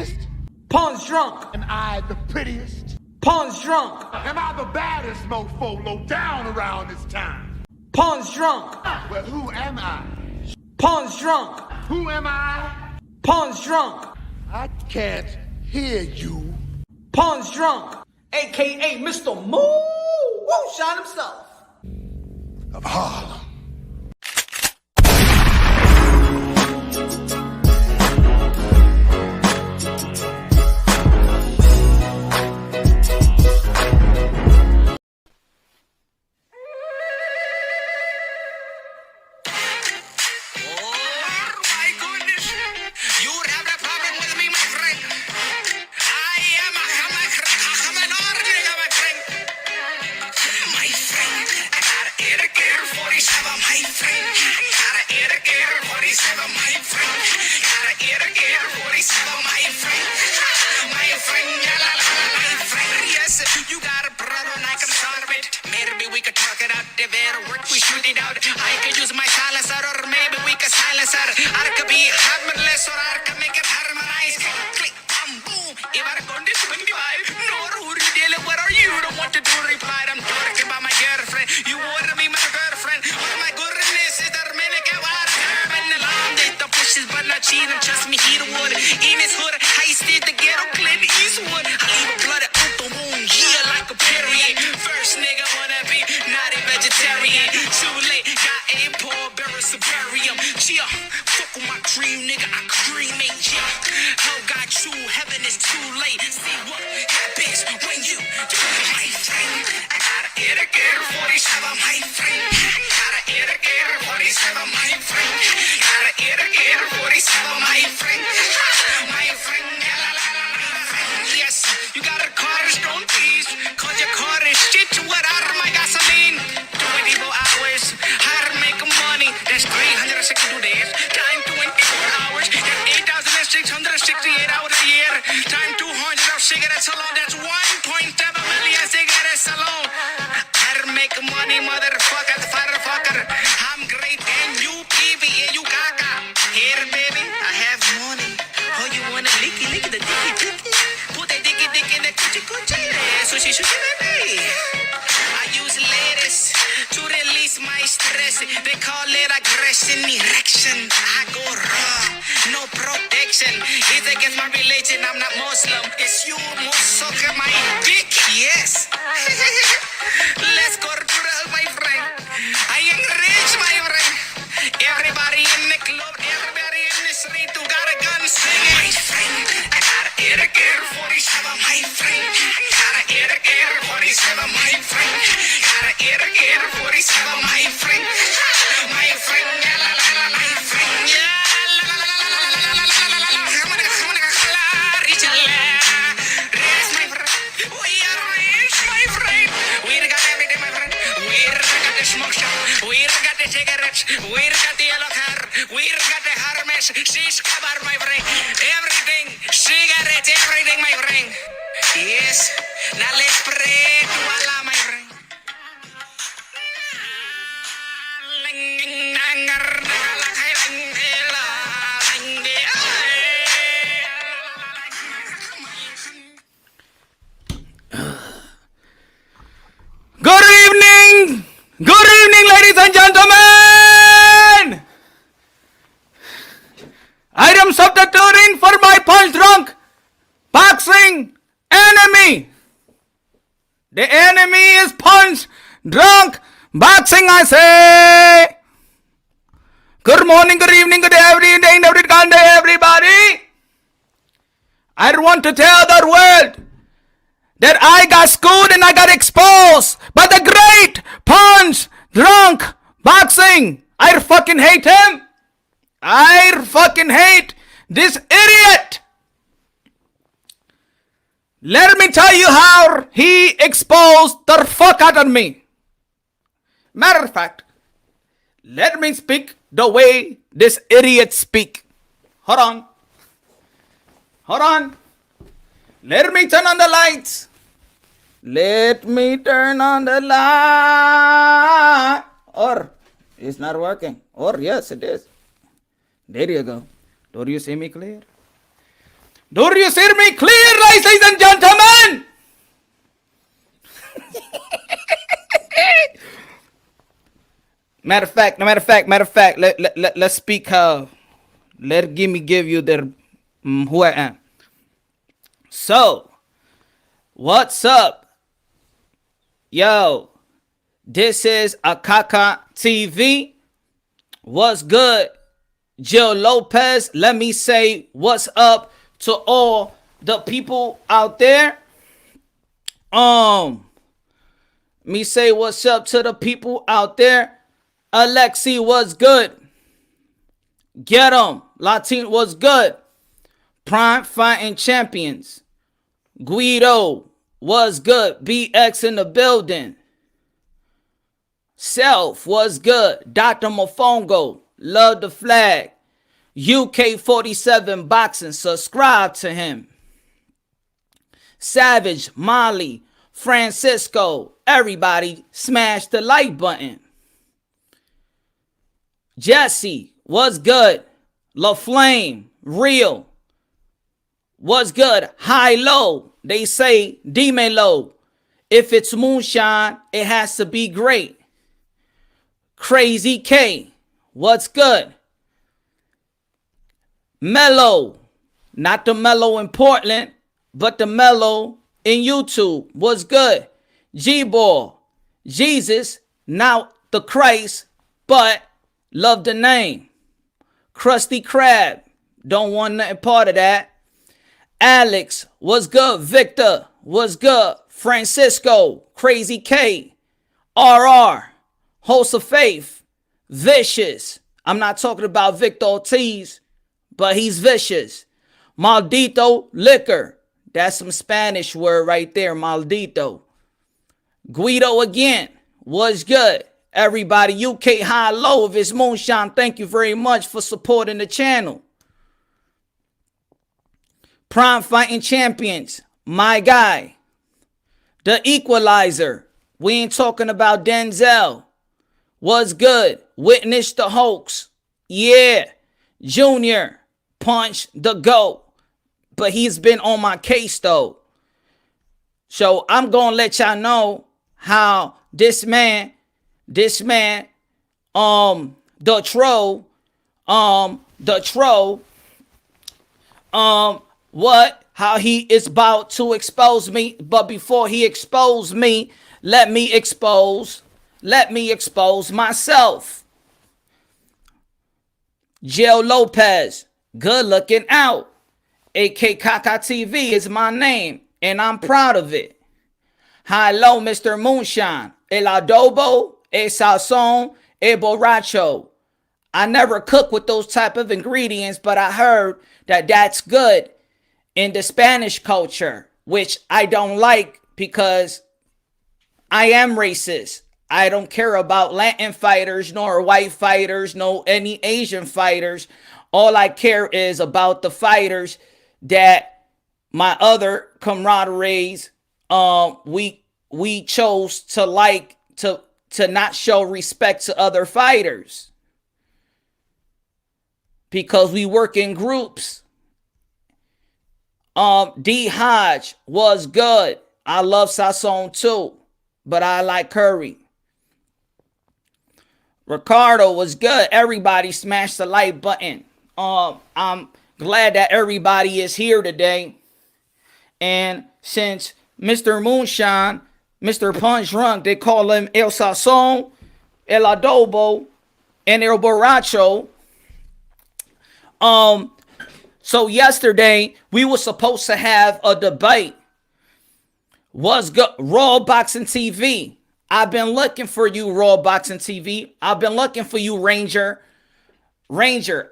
sweetest? Punsh Drunk. Am I the prettiest? Punsh Drunk. Am I the baddest mofo low down around this town? Punsh Drunk. Well, who am I? Punsh Drunk. Who am I? Punsh Drunk. I can't hear you. Punsh Drunk. AKA Mr. Moonshine himself. Of Harlem. You got a brother and I can solve it. Maybe we could talk it out. If it'll work, we shoot it out. I could use my silencer or maybe we could silence her. I could be harmless or I could make it harmonize. Click, boom. If I go this way, no, who are you dealing with? Are you the one to do reply? I'm talking about my girlfriend. You want to be my girlfriend. Oh my goodness, is there many get wild? And the long day, the pushes, but not cheating. Trust me, he the wood. In his hood, I stayed the ghetto, Clint Eastwood. I leave a blood out the wound, yeah, like a period. First nigga wanna be not a vegetarian. Too late, got a poor barrel to bury him. Yeah, fuck with my cream, nigga, I cremate, yeah. Hell got you, heaven is too late. See what happens when you do it, my friend. I gotta eat again, 47, my friend. Gotta eat again, 47, my friend. Gotta eat again, 47, my friend. My friend, la la la la, my friend. Yes, you gotta cornerstone piece. Cause your car is shit to what out of my gasoline. 24 hours, how to make money. That's 362 days. Time 24 hours. That's 8,668 hours a year. Time 200 of cigarettes alone. That's 1.7 million cigarettes alone. How to make money, motherfucker, motherfucker. I'm great and you baby and you kaka. Here baby, I have money. Oh, you wanna licky the dicky. Put the dicky in the coochie. Sushi baby. I use ladies to release my stress. They call it aggression, erection. I go raw, no protection. It's against my religion, I'm not Muslim. It's you, sucker my dick, yes. Let's go to the my friend. I am rich, my friend. Everybody in the club, everybody in the street, who got a gun, sing it. My friend, I gotta eat a girl, 47, my friend. Gotta eat a girl, 47, my friend. Gotta eat a girl, 47, my friend. My friend, la la la la, my friend. Yeah, la la la la la la la la la la. Rich, my friend. We are rich, my friend. We got everything, my friend. We got the smoke shop. We got the cigarettes. We got the yellow car. We got the harness. She's covered, my friend. Everything, cigarettes, everything, my friend. Yes. Now let's pray to Allah, my friend. Good evening, ladies and gentlemen. I am substituting for my Punch Drunk Boxing enemy. The enemy is Punch Drunk Boxing, I say. Good morning, good evening, good everyday, every kind of everybody. I want to tell the world that I got schooled and I got exposed by the great Punch Drunk Boxing. I fucking hate him. I fucking hate this idiot. Let me tell you how he exposed the fuck out of me. Matter of fact, let me speak the way this idiot speak. Hold on. Let me turn on the lights. Let me turn on the light. Or it's not working. Or yes, it is. There you go. Don't you see me clear? Do you hear me clear, ladies and gentlemen? Matter of fact, let's speak how. Give you the who I am. So, what's up? Yo, this is AHKAKA TV. What's good? Jill Lopez, let me say what's up to all the people out there. Me say what's up to the people out there. Alexi, what's good? Get 'em. Latino, what's good? Prime Fighting Champions. Guido, what's good? BX in the building. Self, what's good? Dr. Mofongo, love the flag. UK 47 Boxing, subscribe to him. Savage, Molly, Francisco, everybody smash the like button. Jesse, what's good? La Flame, real. What's good? High low. They say Dime low. If it's moonshine, it has to be great. Crazy K, what's good? Mellow, not the mellow in Portland, but the mellow in YouTube. What's good? G-Ball, Jesus, not the Christ, but love the name. Krusty Krab, don't want nothing part of that. Alex, what's good? Victor, what's good? Francisco, Crazy K, RR, Host of Faith, Vicious. I'm not talking about Victor Ortiz, but he's vicious. Maldito Liquor, that's some Spanish word right there, maldito. Guido again, what's good? Everybody, UK high low of his moonshine, thank you very much for supporting the channel. Prime Fighting Champions, my guy. The Equalizer, we ain't talking about Denzel. What's good? Witness the hoax. Yeah. Junior, Punch the GOAT. But he's been on my case though. So I'm going to let y'all know how this man, the troll, how he is about to expose me. But before he exposed me, let me expose myself. Jill Lopez, good looking out. AHKAKA TV is my name, and I'm proud of it. Hello, Mr. Moonshine. El adobo, el sazon, el borracho. I never cook with those type of ingredients, but I heard that that's good in the Spanish culture, which I don't like because I am racist. I don't care about Latin fighters, nor white fighters, nor any Asian fighters. All I care is about the fighters that my other camaraderies, we chose to like to not show respect to other fighters because we work in groups. D Hodge was good. I love Sazon too, but I like curry. Ricardo was good. Everybody smash the like button. I'm glad that everybody is here today. And since Mr. Moonshine, Mr. Punch Drunk, they call him El Sazon, El Adobo, and El Borracho. So yesterday we were supposed to have a debate. Was good? Raw Boxing TV. I've been looking for you, Raw Boxing TV. I've been looking for you, Ranger.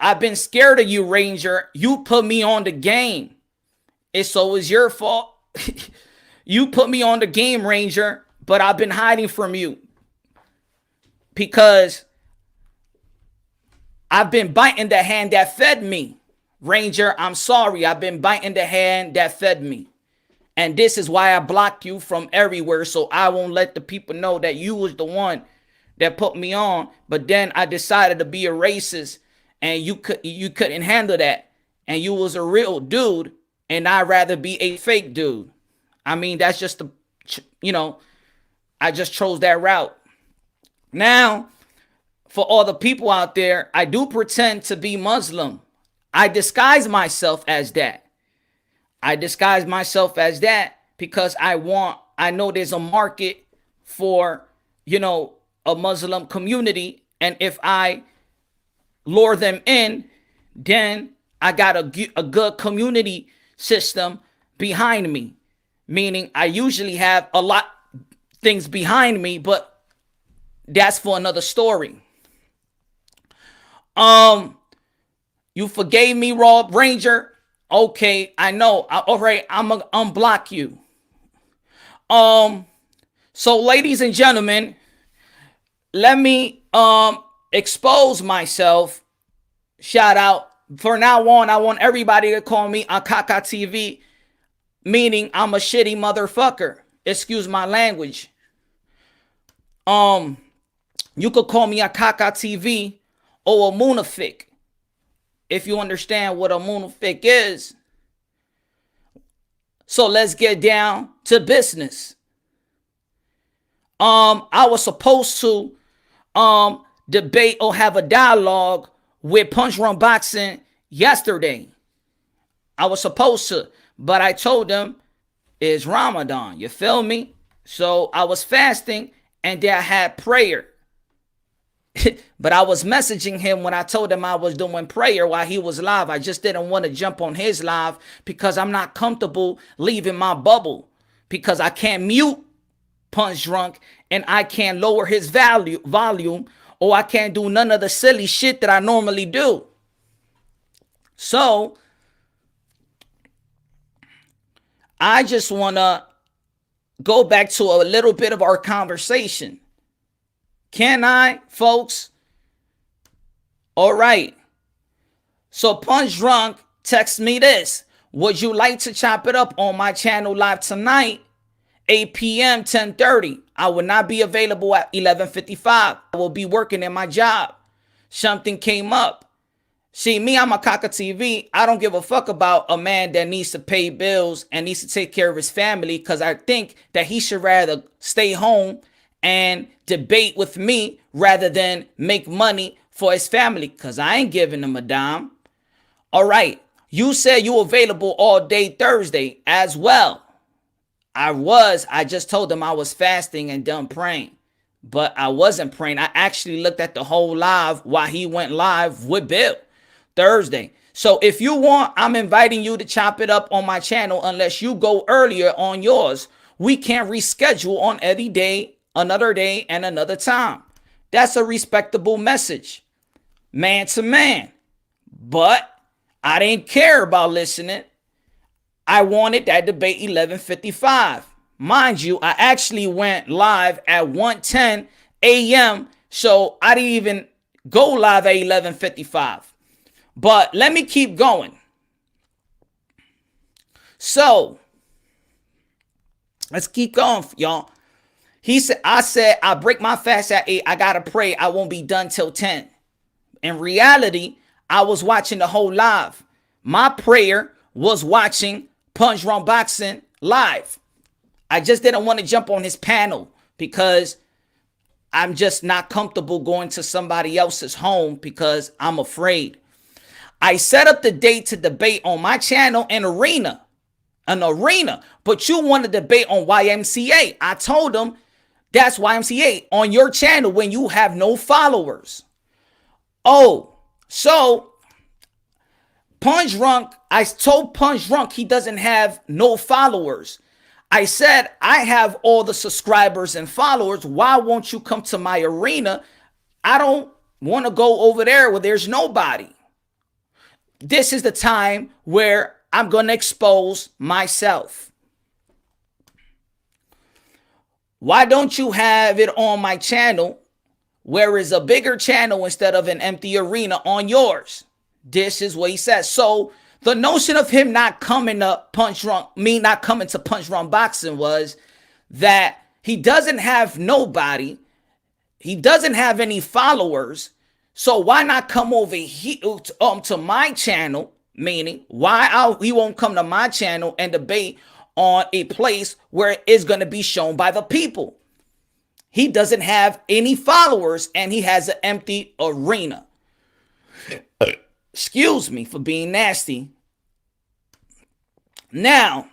I've been scared of you, Ranger. You put me on the game. So it's your fault. You put me on the game, Ranger, but I've been hiding from you because I've been biting the hand that fed me. Ranger, I'm sorry. I've been biting the hand that fed me. And this is why I blocked you from everywhere, so I won't let the people know that you was the one that put me on. But then I decided to be a racist, and you couldn't handle that. And you was a real dude, and I'd rather be a fake dude. I mean, that's just the, I just chose that route. Now, for all the people out there, I do pretend to be Muslim. I disguise myself as that. I disguise myself as that because I know there's a market for, a Muslim community. And if I lure them in, then I got a good community system behind me. Meaning I usually have a lot things behind me, but that's for another story. You forgave me, Rob Ranger. Okay, I know. All right, I'm gonna unblock you. So ladies and gentlemen, let me expose myself. Shout out. For now on, I want everybody to call me AHKAKA TV, meaning I'm a shitty motherfucker. Excuse my language. You could call me AHKAKA TV or a Munafik, if you understand what a Munafik is. So let's get down to business. I was supposed to debate or have a dialogue with Punsh Drunk Boxing yesterday. I was supposed to, but I told them it's Ramadan. You feel me? So I was fasting and then I had prayer. But I was messaging him when I told him I was doing prayer while he was live. I just didn't want to jump on his live because I'm not comfortable leaving my bubble, because I can't mute Punch Drunk and I can't lower his volume, or I can't do none of the silly shit that I normally do. So I just want to go back to a little bit of our conversation. Can I, folks? All right. So Punch Drunk text me this. Would you like to chop it up on my channel live tonight, 8 p.m., 10:30? I will not be available at 11:55. I will be working in my job. Something came up. See, me, I'm AHKAKA TV. I don't give a fuck about a man that needs to pay bills and needs to take care of his family, because I think that he should rather stay home and debate with me rather than make money for his family, because I ain't giving him a dime. All right. You said you available all day Thursday as well. I just told him I was fasting and done praying, but I wasn't praying. I actually looked at the whole live while he went live with Bill Thursday. So if you want, I'm inviting you to chop it up on my channel unless you go earlier on yours. We can reschedule on any day, another day, and another time. That's a respectable message, man to man. But I didn't care about listening. I wanted that debate 11:55. Mind you, I actually went live at 1:10 a.m. So I didn't even go live at 11:55. But let me keep going. So let's keep going, y'all. I said, I break my fast at 8. I got to pray. I won't be done till 10. In reality, I was watching the whole live. My prayer was watching Punch Drunk Boxing live. I just didn't want to jump on his panel because I'm just not comfortable going to somebody else's home because I'm afraid. I set up the date to debate on my channel, an arena, but you want to debate on YMCA. I told them that's YMCA on your channel when you have no followers. Oh, so Punch Drunk, I told Punch Drunk he doesn't have no followers. I said, I have all the subscribers and followers. Why won't you come to my arena? I don't want to go over there where there's nobody. This is the time where I'm going to expose myself. Why don't you have it on my channel where is a bigger channel instead of an empty arena on yours? This is what he says. So the notion of him not coming to Punch Drunk, me not coming to Punch Drunk Boxing, was that he doesn't have nobody. He doesn't have any followers. So why not come over here to my channel Meaning, why he won't come to my channel and debate on a place where it's going to be shown by the people. He doesn't have any followers and he has an empty arena. Excuse me for being nasty. Now,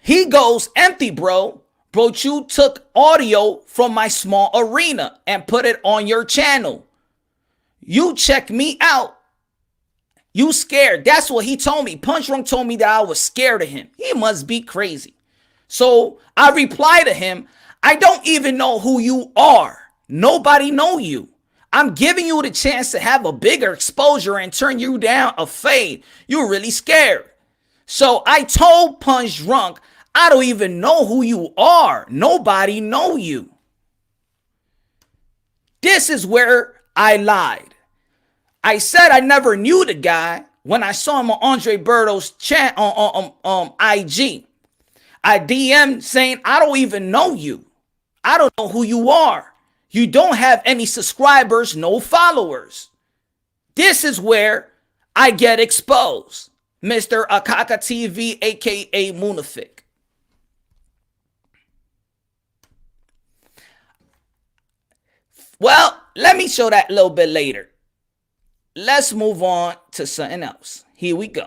he goes empty, bro. Bro, you took audio from my small arena and put it on your channel. You check me out. You scared. That's what he told me. Punch Drunk told me that I was scared of him. He must be crazy. So I replied to him, I don't even know who you are. Nobody know you. I'm giving you the chance to have a bigger exposure and turn you down a fade. You're really scared. So I told Punch Drunk, I don't even know who you are. Nobody know you. This is where I lied. I said I never knew the guy when I saw him on Andre Berto's chat on IG. I DM'd saying, I don't even know you. I don't know who you are. You don't have any subscribers, no followers. This is where I get exposed. Mr. AHKAKA TV, aka Munafik. Well, let me show that a little bit later. Let's move on to something else. Here we go.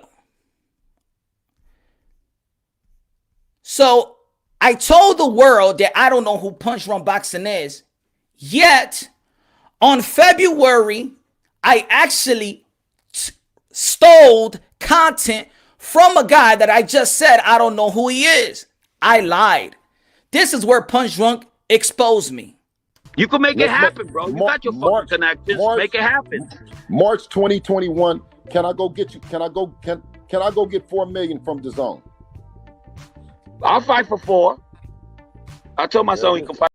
So I told the world that I don't know who Punch Drunk Boxing is. Yet on February, I actually stole content from a guy that I just said I don't know who he is. I lied. This is where Punch Drunk exposed me. You can make it happen, bro. You got your fucking connections. Make it happen. March 2021. Can I go get you? Can I go get 4 million from the zone? I'll fight for 4. I told my son he can fight.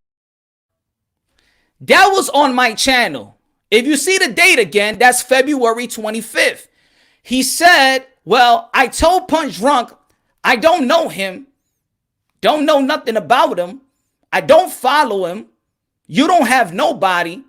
That was on my channel. If you see the date again, that's February 25th. He said, well, I told Punch Drunk, I don't know him. Don't know nothing about him. I don't follow him. You don't have nobody.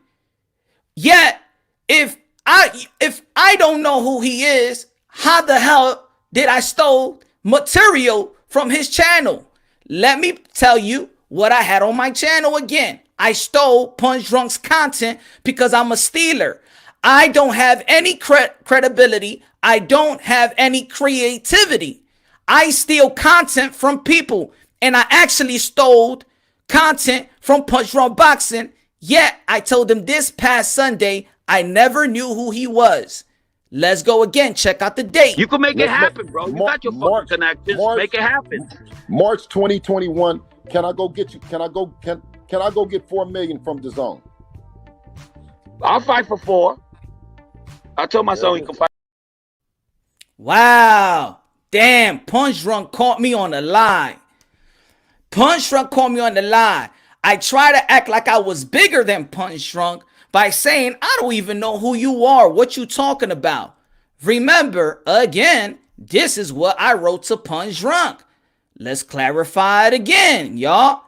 Yet, if I don't know who he is, how the hell did I stole material from his channel? Let me tell you what I had on my channel again. I stole Punch Drunk's content because I'm a stealer. I don't have any credibility. I don't have any creativity. I steal content from people, and I actually stole content from Punch Drunk Boxing. Yet I told him this past Sunday I never knew who he was. Let's go again. Check out the date. You can make it happen, bro. You got your fucking connections. Make it happen. March 2021. Can I go get you? Can I go get 4 million from the zone? I'll fight for 4. I told my son he can fight. Wow. Damn, Punch Drunk caught me on the lie. Punch Drunk caught me on the lie. I try to act like I was bigger than Punch Drunk by saying, I don't even know who you are. What you talking about? Remember, again, this is what I wrote to Punch Drunk. Let's clarify it again, y'all.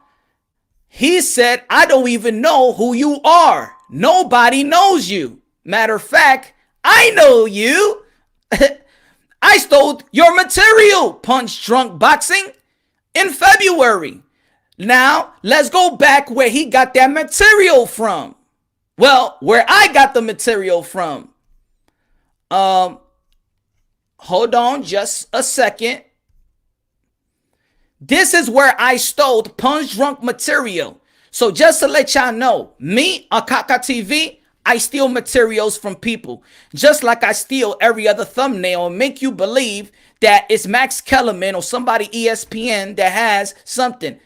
He said, I don't even know who you are. Nobody knows you. Matter of fact, I know you. I stole your material, Punch Drunk Boxing, in February. Now, let's go back where he got that material from. Well, where I got the material from. Hold on just a second. This is where I stole Punch Drunk material. So just to let y'all know, me, AHKAKA TV, I steal materials from people. Just like I steal every other thumbnail and make you believe that it's Max Kellerman or somebody ESPN that has something.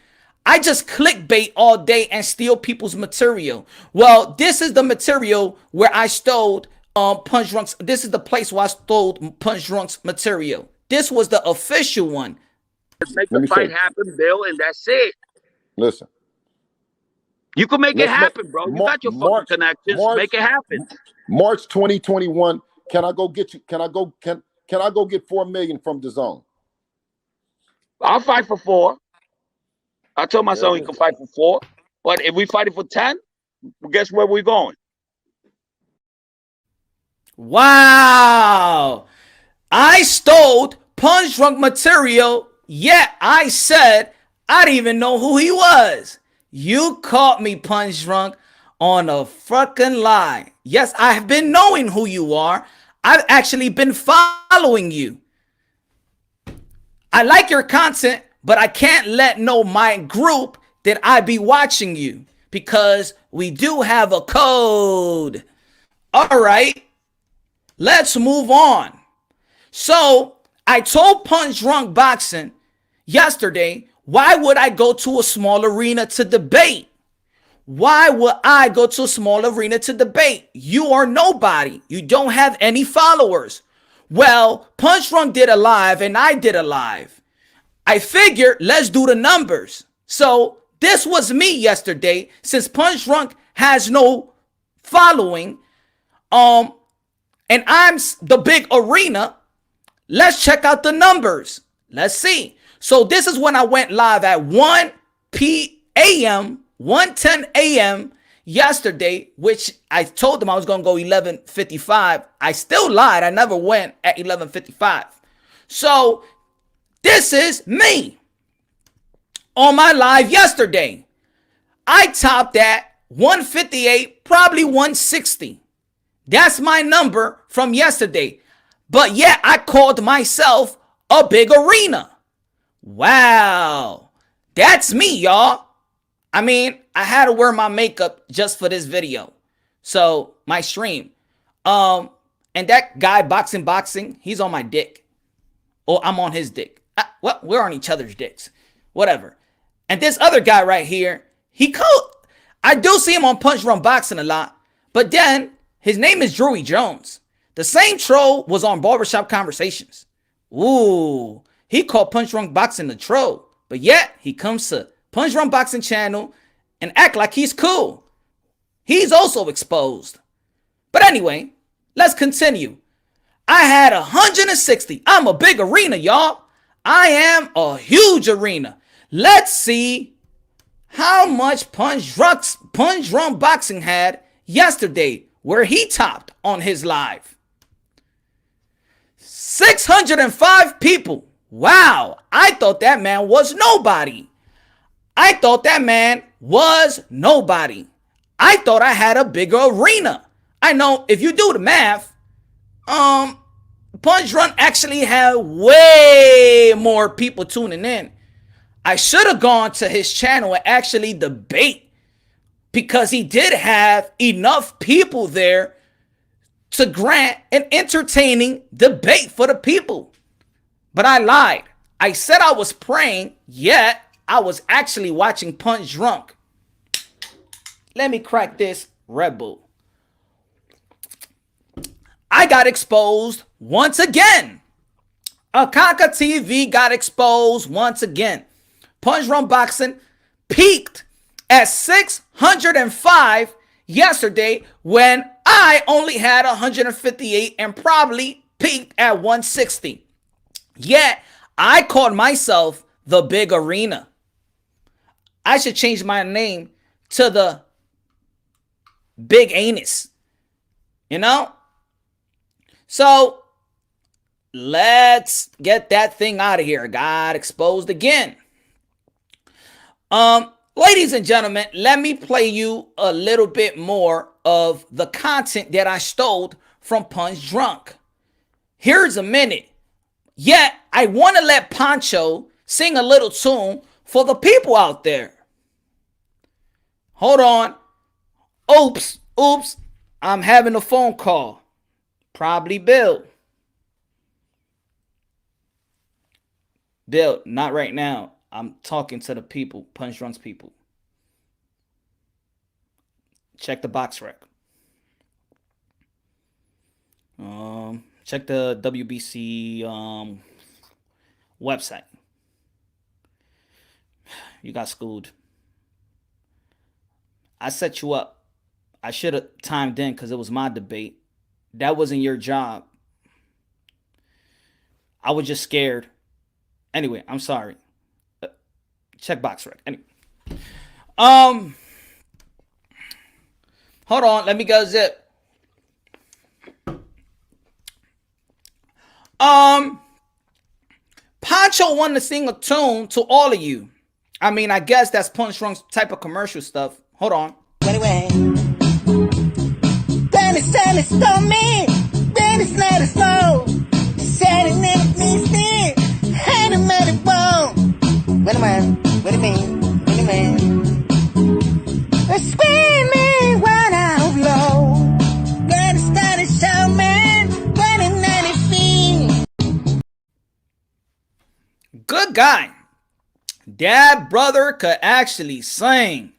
I just clickbait all day and steal people's material. Well, this is the material where I stole Punch Drunk's. This is the place where I stole Punch Drunk's material. This was the official one. Make the fight happen, Bill, and that's it. Listen. You can make it happen, bro. You got your fucking connections. Make it happen. March 2021. Can I go get you? Can I go get 4 million from the zone? I'll fight for 4. I told my son he can fight for 4. But if we fight it for 10, guess where we're going? Wow. I stole Punch Drunk material, yet I said I didn't even know who he was. You caught me, Punch Drunk, on a fucking lie. Yes, I have been knowing who you are. I've actually been following you. I like your content, but I can't let know my group that I be watching you because we do have a code. All right, let's move on. So I told Punch Drunk Boxing yesterday, why would I go to a small arena to debate? Why would I go to a small arena to debate? You are nobody. You don't have any followers. Well, Punch Drunk did a live and I did a live. I figured let's do the numbers. So this was me yesterday. Since Punch Drunk has no following, and I'm the big arena, let's check out the numbers. Let's see. So this is when I went live at 1 p.m., 1:10 a.m. yesterday, which I told them I was going to go 11:55. I still lied. I never went at 11:55. So this is me on my live yesterday. I topped at 158, probably 160. That's my number from yesterday. But yet I called myself a big arena. Wow. That's me, y'all. I mean, I had to wear my makeup just for this video. So, my stream. And that guy boxing, he's on my dick. Or I'm on his dick. Well, we're on each other's dicks. Whatever. And this other guy right here, I do see him on Punch Drunk Boxing a lot. But then, his name is Drewy Jones. The same troll was on Barbershop Conversations. Ooh, he called Punch Drunk Boxing the troll. But yet, he comes to Punch Drunk Boxing channel and act like he's cool. He's also exposed. But anyway, let's continue. I had 160. I'm a big arena, y'all. I am a huge arena. Let's see how much Punch Drunk Boxing had yesterday, where he topped on his live. 605 people. Wow, I thought that man was nobody. I thought I had a bigger arena. I know if you do the math, Punch Drunk actually had way more people tuning in. I should have gone to his channel and actually debate, because he did have enough people there to grant an entertaining debate for the people. But I lied. I said I was praying, yet I was actually watching Punch Drunk. Let me crack this Red Bull. I got exposed once again. AHKAKA TV got exposed once again. Punch Drunk Boxing peaked at 605 yesterday when I only had 158 and probably peaked at 160. Yet, I called myself the big arena. I should change my name to the big anus. You know? So, let's get that thing out of here. Got exposed again. Ladies and gentlemen, let me play you a little bit more of the content that I stole from Punch Drunk. Here's a minute. Yet, I want to let Poncho sing a little tune for the people out there. Hold on. Oops. I'm having a phone call. Probably Bill. Bill, not right now. I'm talking to the people, Punch Drunk's people. Check the box rec. Check the WBC website. You got schooled. I set you up. I should have timed in because it was my debate. That wasn't your job. I was just scared. Anyway, I'm sorry. Check box rec. Anyway. Hold on. Let me go zip. Pancho wanted to sing a tune to all of you. I mean, I guess that's Punch Drunk's type of commercial stuff. Hold on. Anyway, Danny Sally stole me. Danny Sally stole. Said it never means me. Had him at it bone. Wait a minute. What do you mean? What do you mean? The screaming right out low. Danny Sally show me. 2090 Good guy. That brother could actually sing.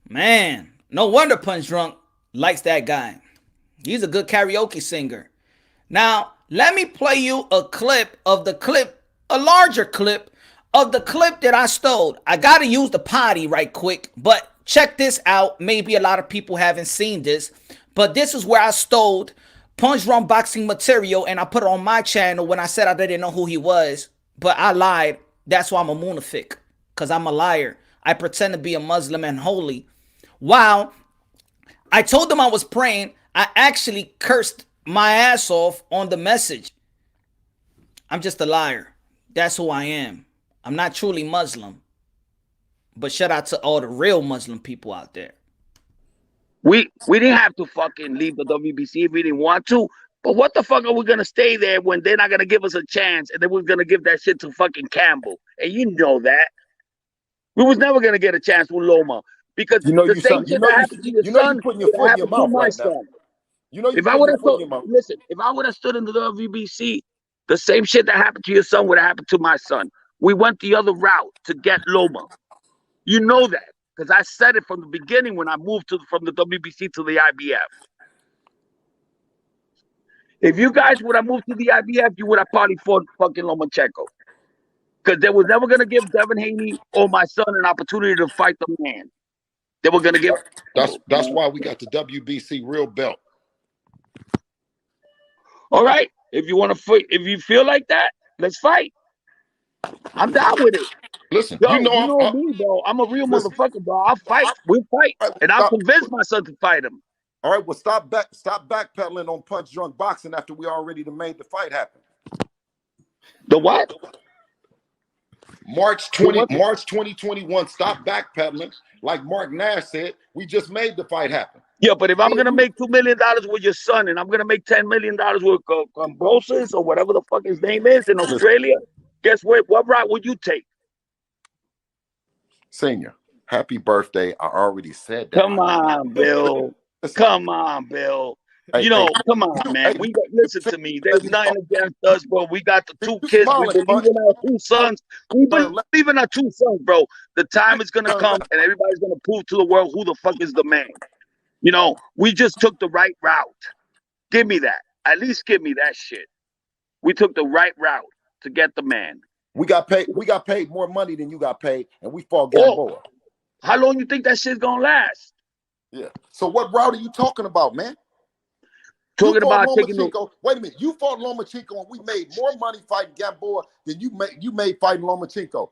Man, no wonder Punch Drunk likes that guy. He's a good karaoke singer. Now, let me play you a clip of the clip, a larger clip of the clip that I stole. I got to use the potty right quick, but check this out. Maybe a lot of people haven't seen this, but this is where I stole Punch Drunk Boxing material, and I put it on my channel when I said I didn't know who he was, but I lied. That's why I'm a munafiq, because I'm a liar. I pretend to be a Muslim and holy. While I told them I was praying, I actually cursed my ass off on the message. I'm just a liar. That's who I am. I'm not truly Muslim. But shout out to all the real Muslim people out there. We didn't have to fucking leave the WBC if we didn't want to. But what the fuck are we gonna stay there when they're not gonna give us a chance, and then we're gonna give that shit to fucking Campbell? And you know that. We was never gonna get a chance with Loma. Because the same shit that happened to your son, you're putting your foot in your mouth right now. You know, if I would have listen, if I would have stood in the WBC, the same shit that happened to your son would have happened to my son. We went the other route to get Loma. You know that, because I said it from the beginning when I moved from the WBC to the IBF. If you guys would have moved to the IBF, you would have probably fought fucking Lomachenko. Because they was never going to give Devin Haney or my son an opportunity to fight the man. They were going to give... That's why we got the WBC real belt. All right. If you want to fight, if you feel like that, let's fight. I'm down with it. Listen, Yo, you know me, bro. I'm a real motherfucker, bro. I'll fight. We'll fight. And I'll convince my son to fight him. All right, well, stop backpedaling on Punch Drunk Boxing after we already made the fight happen. The what? March 2021, stop backpedaling. Like Mark Nash said, we just made the fight happen. Yeah, but if I'm going to make $2 million with your son and I'm going to make $10 million with Cambosis or whatever the fuck his name is in Australia, guess what? What route would you take? Senior, happy birthday. I already said that. Come on, Bill. Come on, Bill. Hey, you know, hey, come on, man. Hey, listen to me. There's nothing against us, bro. We got the two kids. We believe in our two sons. We believe in our two sons, bro. The time is gonna come, and everybody's gonna prove to the world who the fuck is the man. You know, we just took the right route. Give me that. At least give me that shit. We took the right route to get the man. We got paid more money than you got paid, and we fought Gamboa. How long you think that shit's gonna last? Yeah. So what route are you talking about, man? Talking about taking wait a minute. You fought Lomachenko, and we made more money fighting Gamboa than you made fighting Lomachenko.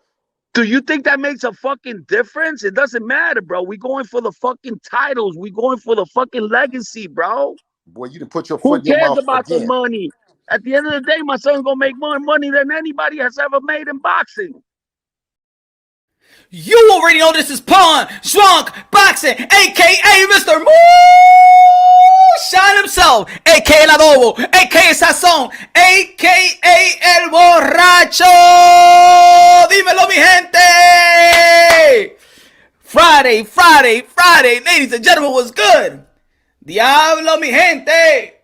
Do you think that makes a fucking difference? It doesn't matter, bro. We going for the fucking titles. We going for the fucking legacy, bro. Boy, you didn't put your foot in your mouth. Who cares about the money? At the end of the day, my son's gonna make more money than anybody has ever made in boxing. You already know this is Punch Drunk Boxing, a.k.a. Mr. Moonshine himself, a.k.a. El Adobo, a.k.a. Sazón, a.k.a. El Borracho. Dímelo, mi gente. Friday, ladies and gentlemen, was good. Diablo, mi gente.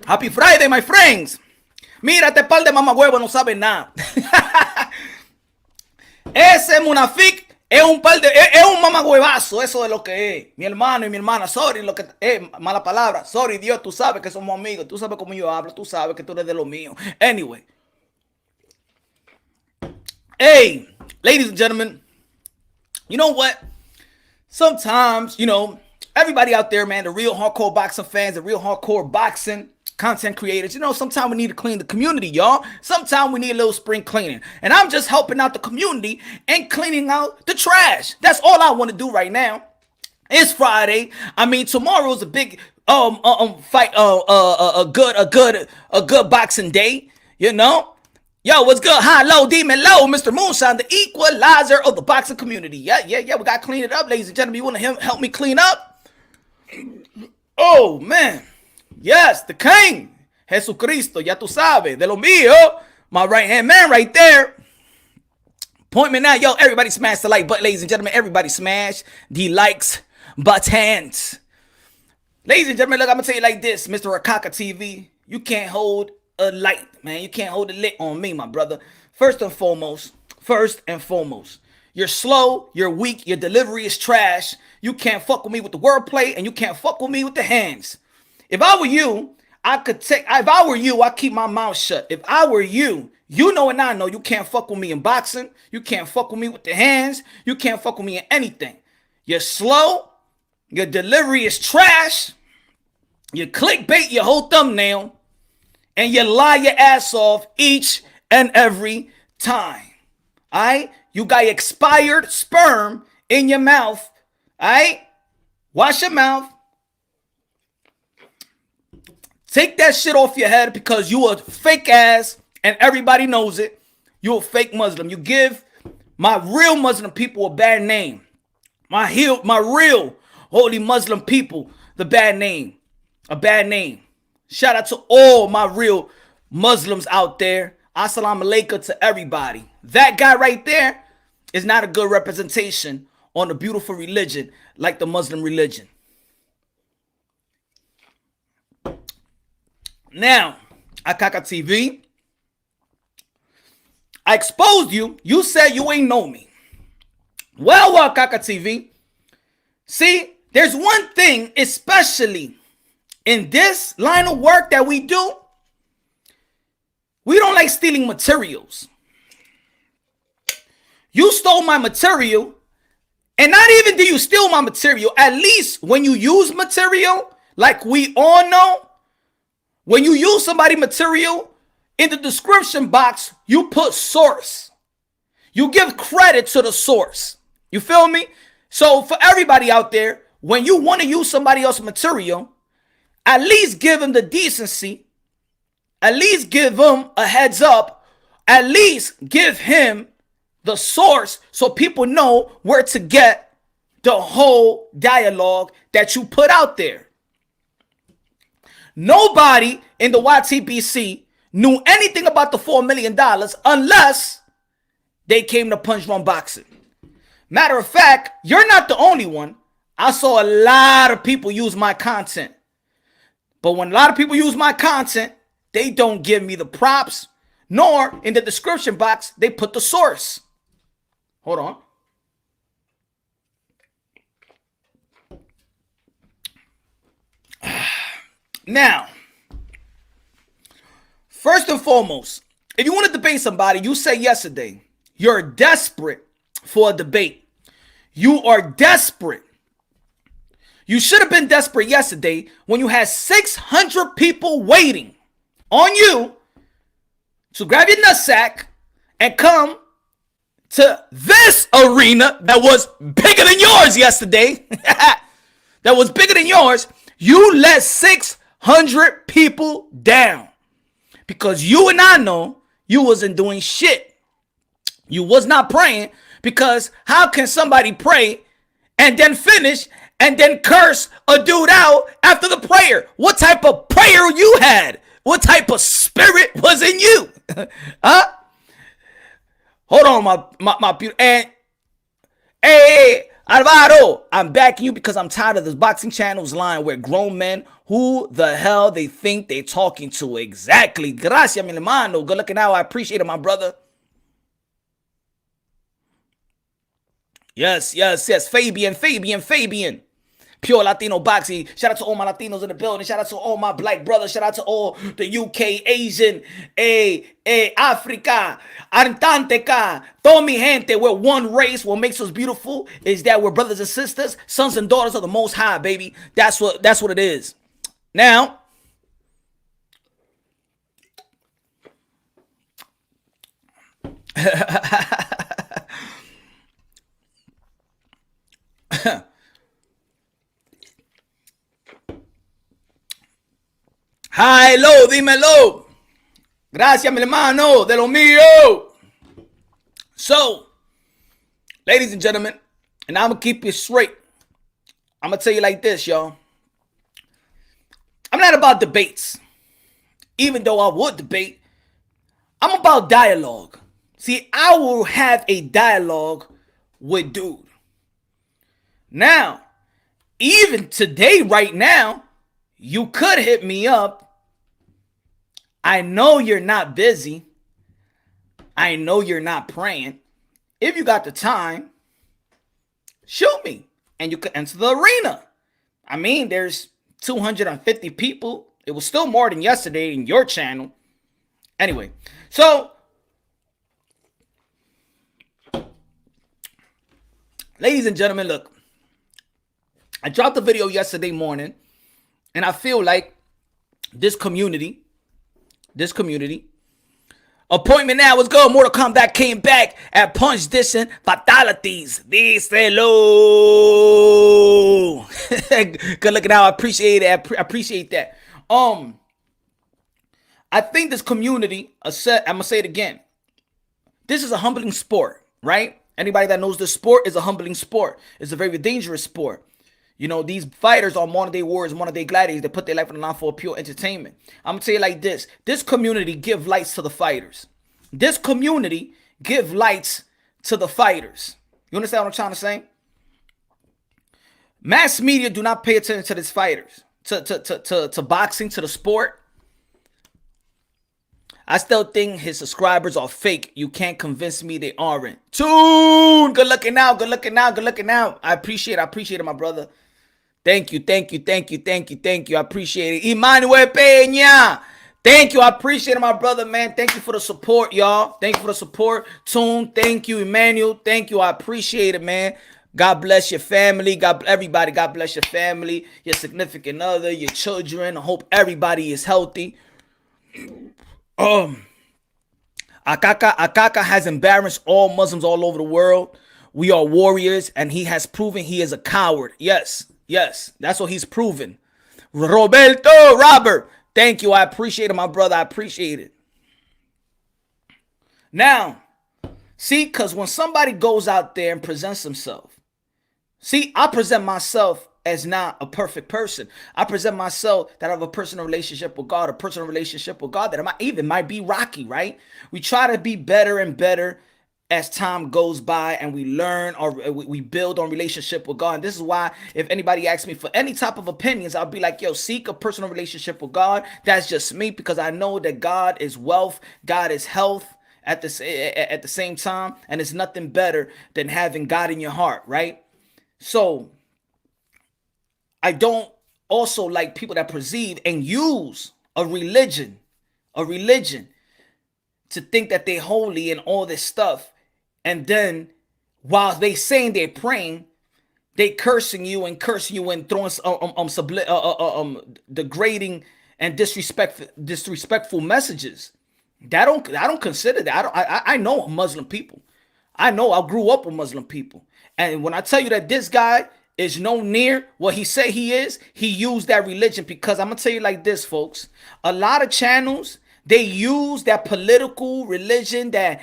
Happy Friday, my friends. Mira, este par de mamagüevos no saben nada. Ese Munafik es un mamagüevazo, eso de lo que es. Mi hermano y mi hermana, sorry, lo que mala palabra. Sorry, Dios, tú sabes que somos amigos. Tú sabes cómo yo hablo, tú sabes que tú eres de lo mío. Anyway. Hey, ladies and gentlemen, you know what? Sometimes, you know, everybody out there, man, the real hardcore boxing fans, the real hardcore boxing content creators, you know, sometimes we need to clean the community, y'all. Sometimes we need a little spring cleaning. And I'm just helping out the community and cleaning out the trash. That's all I want to do right now. It's Friday. I mean, tomorrow's a big fight a good boxing day, you know. Yo, what's good? High, low, demon, low, Mr. Moonshine, the equalizer of the boxing community. Yeah. We gotta clean it up, ladies and gentlemen. You wanna help me clean up? Oh man, yes, the king, Jesucristo, ya tú sabes, de lo mío, my right hand man right there. Point me now, yo. Everybody smash the like button, ladies and gentlemen. Everybody smash the likes buttons. Ladies and gentlemen, look, I'm gonna tell you like this, Mr. AHKAKA TV. You can't hold a light, man. You can't hold a lit on me, my brother. First and foremost, you're slow, you're weak, your delivery is trash. You can't fuck with me with the wordplay, and you can't fuck with me with the hands. If I were you, I'd keep my mouth shut. If I were you, you know and I know you can't fuck with me in boxing. You can't fuck with me with the hands. You can't fuck with me in anything. You're slow. Your delivery is trash. You clickbait your whole thumbnail. And you lie your ass off each and every time. Alright? You got expired sperm in your mouth. Alright? Wash your mouth. Take that shit off your head because you a fake ass and everybody knows it. You a fake Muslim. You give my real Muslim people a bad name. My real holy Muslim people a bad name. Shout out to all my real Muslims out there. Assalamu alaikum to everybody. That guy right there is not a good representation on a beautiful religion like the Muslim religion. Now, AHKAKA TV, I exposed you. You said you ain't know me. Well, AHKAKA TV, see, there's one thing, especially in this line of work that we do, we don't like stealing materials. You stole my material, and not even do you steal my material, at least when you use material, like we all know, when you use somebody material, in the description box, you put source. You give credit to the source. You feel me? So for everybody out there, when you want to use somebody else's material, at least give them the decency. At least give him a heads up. At least give him the source so people know where to get the whole dialogue that you put out there. Nobody in the YTBC knew anything about the $4 million unless they came to Punsh Drunk Boxing. Matter of fact, you're not the only one. I saw a lot of people use my content. But when a lot of people use my content, they don't give me the props, nor in the description box, they put the source. Hold on. Now, first and foremost, if you want to debate somebody, you say yesterday, you're desperate for a debate. You are desperate. You should have been desperate yesterday when you had 600 people waiting on you to grab your nutsack and come to this arena that was bigger than yours yesterday. That was bigger than yours. You let 600 people down because you and I know you wasn't doing shit. You was not praying, because how can somebody pray and then finish and then curse a dude out after the prayer? What type of prayer you had? What type of spirit was in you? Huh? Hold on, my beautiful. And hey, Alvaro, I'm backing you because I'm tired of this boxing channel's line where grown men, who the hell they think they talking to. Exactly. Gracias, mi hermano. Good looking out. I appreciate it, my brother. Yes. Fabian. Pure Latino boxing. Shout out to all my Latinos in the building. Shout out to all my black brothers. Shout out to all the UK, Asian, Africa, Antarctica, todo mi gente. We're one race. What makes us beautiful is that we're brothers and sisters, sons and daughters of the Most High, baby. That's what it is. Now, Tráelo, dímelo. Gracias, mi hermano, de lo mío. So, ladies and gentlemen, and I'm going to keep you straight. I'm going to tell you like this, y'all. I'm not about debates. Even though I would debate, I'm about dialogue. See, I will have a dialogue with dude. Now, even today, right now, you could hit me up. I know you're not busy. I know you're not praying. If you got the time, shoot me and you could enter the arena. I mean, there's 250 people. It was still more than yesterday in your channel. Anyway, so ladies and gentlemen, look, I dropped a video yesterday morning, and I feel like this community, appointment now was good. Mortal Kombat came back at Punch dissing fatalities. Díselo. Good looking out. I appreciate it. I appreciate that. I think this community, I'm gonna say it again. This is a humbling sport, right? Anybody that knows this sport is a humbling sport. It's a very dangerous sport. You know, these fighters are modern day warriors, modern day gladiators. They put their life on the line for pure entertainment. I'm gonna tell you like this. This community give lights to the fighters. This community give lights to the fighters. You understand what I'm trying to say? Mass media do not pay attention to these fighters, to boxing, to the sport. I still think his subscribers are fake. You can't convince me they aren't. Tune, good looking out, good looking out, good looking out. I appreciate it, my brother. Thank you. I appreciate it. Emmanuel Peña. Thank you. I appreciate it, my brother, man. Thank you for the support, y'all. Thank you for the support. Tune, thank you. Emmanuel, thank you. I appreciate it, man. God bless your family. Everybody, God bless your family, your significant other, your children. I hope everybody is healthy. AHKAKA has embarrassed all Muslims all over the world. We are warriors, and he has proven he is a coward. Yes, that's what he's proven. Robert, thank you. I appreciate it, my brother. I appreciate it. Now, see, because when somebody goes out there and presents himself, see, I present myself as not a perfect person. I present myself that I have a personal relationship with God, that might be rocky, right? We try to be better and better as time goes by, and we learn or we build on relationship with God. And this is why if anybody asks me for any type of opinions, I'll be like, yo, seek a personal relationship with God. That's just me, because I know that God is wealth, God is health at the same time, and it's nothing better than having God in your heart, right? So I don't also like people that perceive and use a religion to think that they're holy and all this stuff. And then while they saying they're praying, they cursing you and throwing degrading and disrespectful messages. I don't consider that. I know Muslim people. I grew up with Muslim people. And when I tell you that this guy is no near what he say he is, he used that religion. Because I'm gonna tell you like this, folks, a lot of channels, they use that political religion, that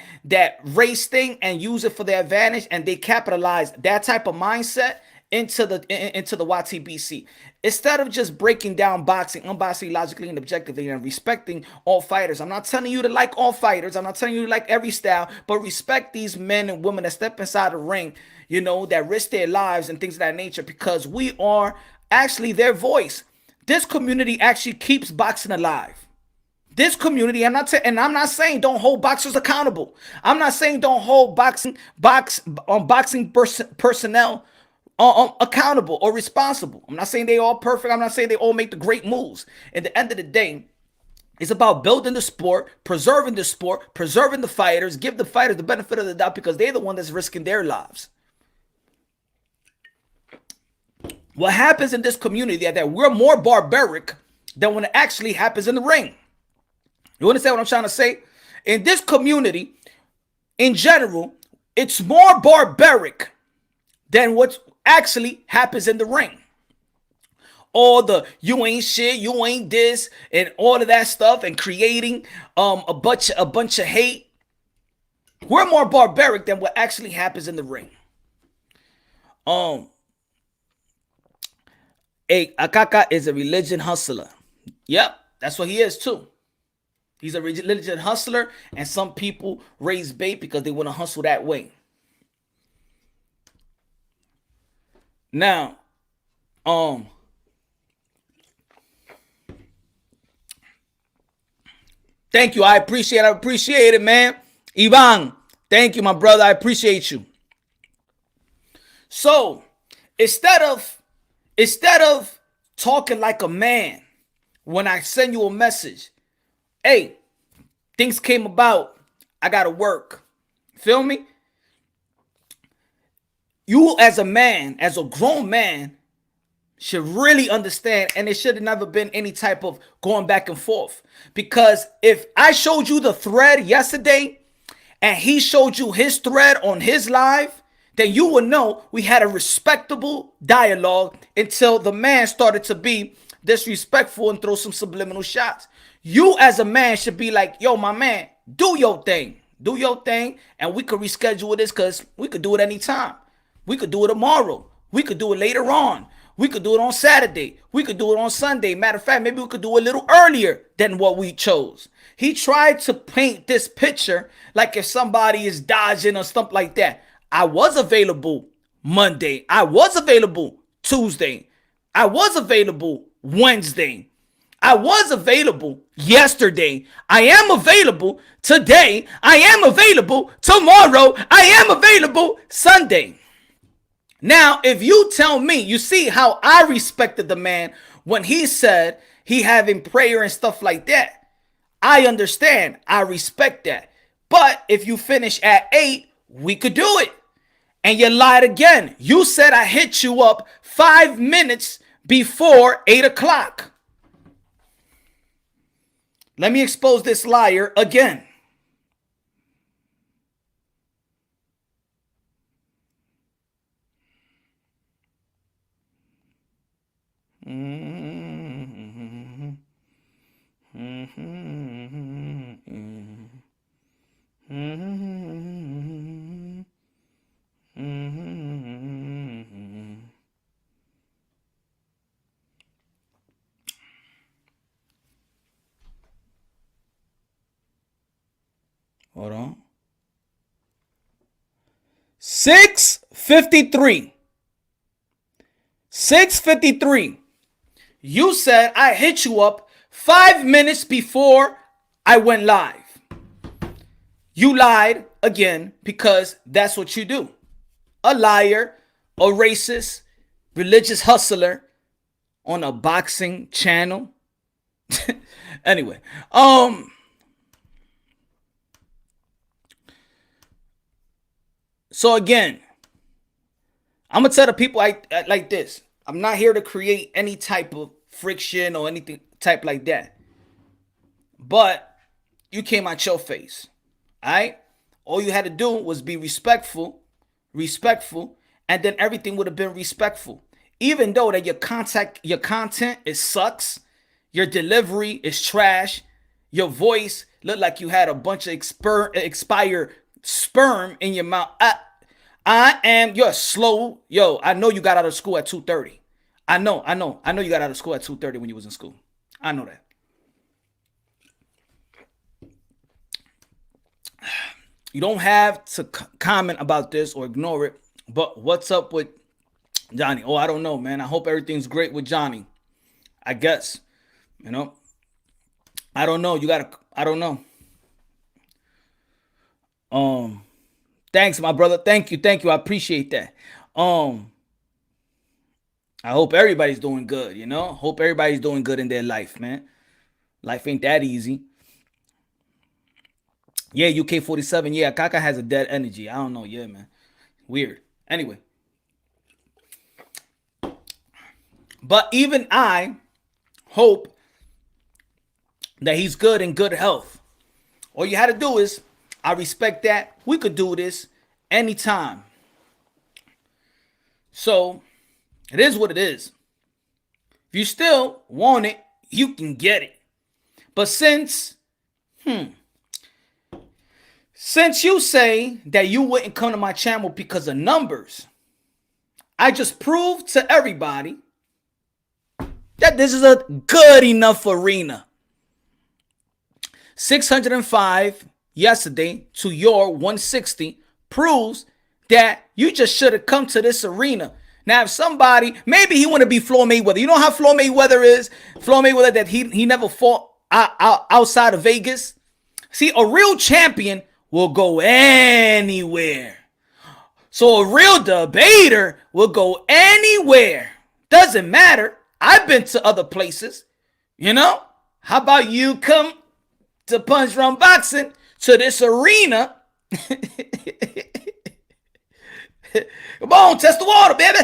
race thing, and use it for their advantage, and they capitalize that type of mindset into the YTBC. Instead of just breaking down unboxing logically and objectively and respecting all fighters. I'm not telling you to like all fighters. I'm not telling you to like every style, but respect these men and women that step inside the ring, you know, that risk their lives and things of that nature, because we are actually their voice. This community actually keeps boxing alive. This community, I'm not saying don't hold boxers accountable. I'm not saying don't hold boxing personnel accountable or responsible. I'm not saying they all perfect. I'm not saying they all make the great moves. At the end of the day, it's about building the sport, preserving the fighters, give the fighters the benefit of the doubt, because they're the one that's risking their lives. What happens in this community is that we're more barbaric than when it actually happens in the ring. You understand what I'm trying to say? In this community, in general, it's more barbaric than what actually happens in the ring. all the you ain't shit, you ain't this, and all of that stuff, and creating a bunch of hate. We're more barbaric than what actually happens in the ring. AHKAKA is a religion hustler. Yep, that's what he is too. He's a religion hustler, and some people raise bait because they want to hustle that way. Now, thank you. I appreciate it, man. Ivan, thank you, my brother. I appreciate you. So, instead of talking like a man when I send you a message, hey, things came about, I gotta work. Feel me? You as a man, as a grown man, should really understand, and it should have never been any type of going back and forth. Because if I showed you the thread yesterday and he showed you his thread on his live, then you would know we had a respectable dialogue until the man started to be disrespectful and throw some subliminal shots. You as a man should be like, yo, my man, do your thing. Do your thing, and we could reschedule this because we could do it anytime. We could do it tomorrow. We could do it later on. We could do it on Saturday. We could do it on Sunday. Matter of fact, maybe we could do it a little earlier than what we chose. He tried to paint this picture like if somebody is dodging or something like that. I was available Monday. I was available Tuesday. I was available Wednesday. I was available yesterday. I am available today. I am available tomorrow. I am available Sunday. Now, if you tell me, you see how I respected the man when he said he having prayer and stuff like that. I understand. I respect that. But if you finish at 8, we could do it. And you lied again. You said I hit you up 5 minutes before 8 o'clock. Let me expose this liar again. Hold on. 6:53. 6:53. You said I hit you up 5 minutes before I went live. You lied again because that's what you do. A liar, a racist, religious hustler on a boxing channel. Anyway, so again, I'm gonna tell the people like this. I'm not here to create any type of friction or anything type like that. But you came out your face. Alright? All you had to do was be respectful, and then everything would have been respectful. Even though that your content it sucks, your delivery is trash, your voice looked like you had a bunch of expired sperm in your mouth. You're slow. Yo, I know you got out of school at 2:30. I know you got out of school at 2:30 when you was in school. I know that. You don't have to comment about this or ignore it, but what's up with Johnny? Oh, I don't know, man. I hope everything's great with Johnny. I guess, you know. I don't know. I don't know. Thanks, my brother. Thank you. I appreciate that. I hope everybody's doing good, you know? Hope everybody's doing good in their life, man. Life ain't that easy. Yeah, UK47. Yeah, Kaka has a dead energy. I don't know. Yeah, man. Weird. Anyway. But even I hope that he's good in good health. All you had to do is, I respect that. We could do this anytime. So, it is what it is. If you still want it, you can get it. But since you say that you wouldn't come to my channel because of numbers, I just proved to everybody that this is a good enough arena. 605 yesterday to your 160 proves that you just should have come to this arena. Now, if somebody, maybe he want to be Floyd Mayweather. You know how Floyd Mayweather is? Floyd Mayweather, that he never fought outside of Vegas. See, a real champion will go anywhere. So a real debater will go anywhere. Doesn't matter. I've been to other places. You know? How about you come to Punsh Drunk Boxing, to this arena? Come on, test the water, baby.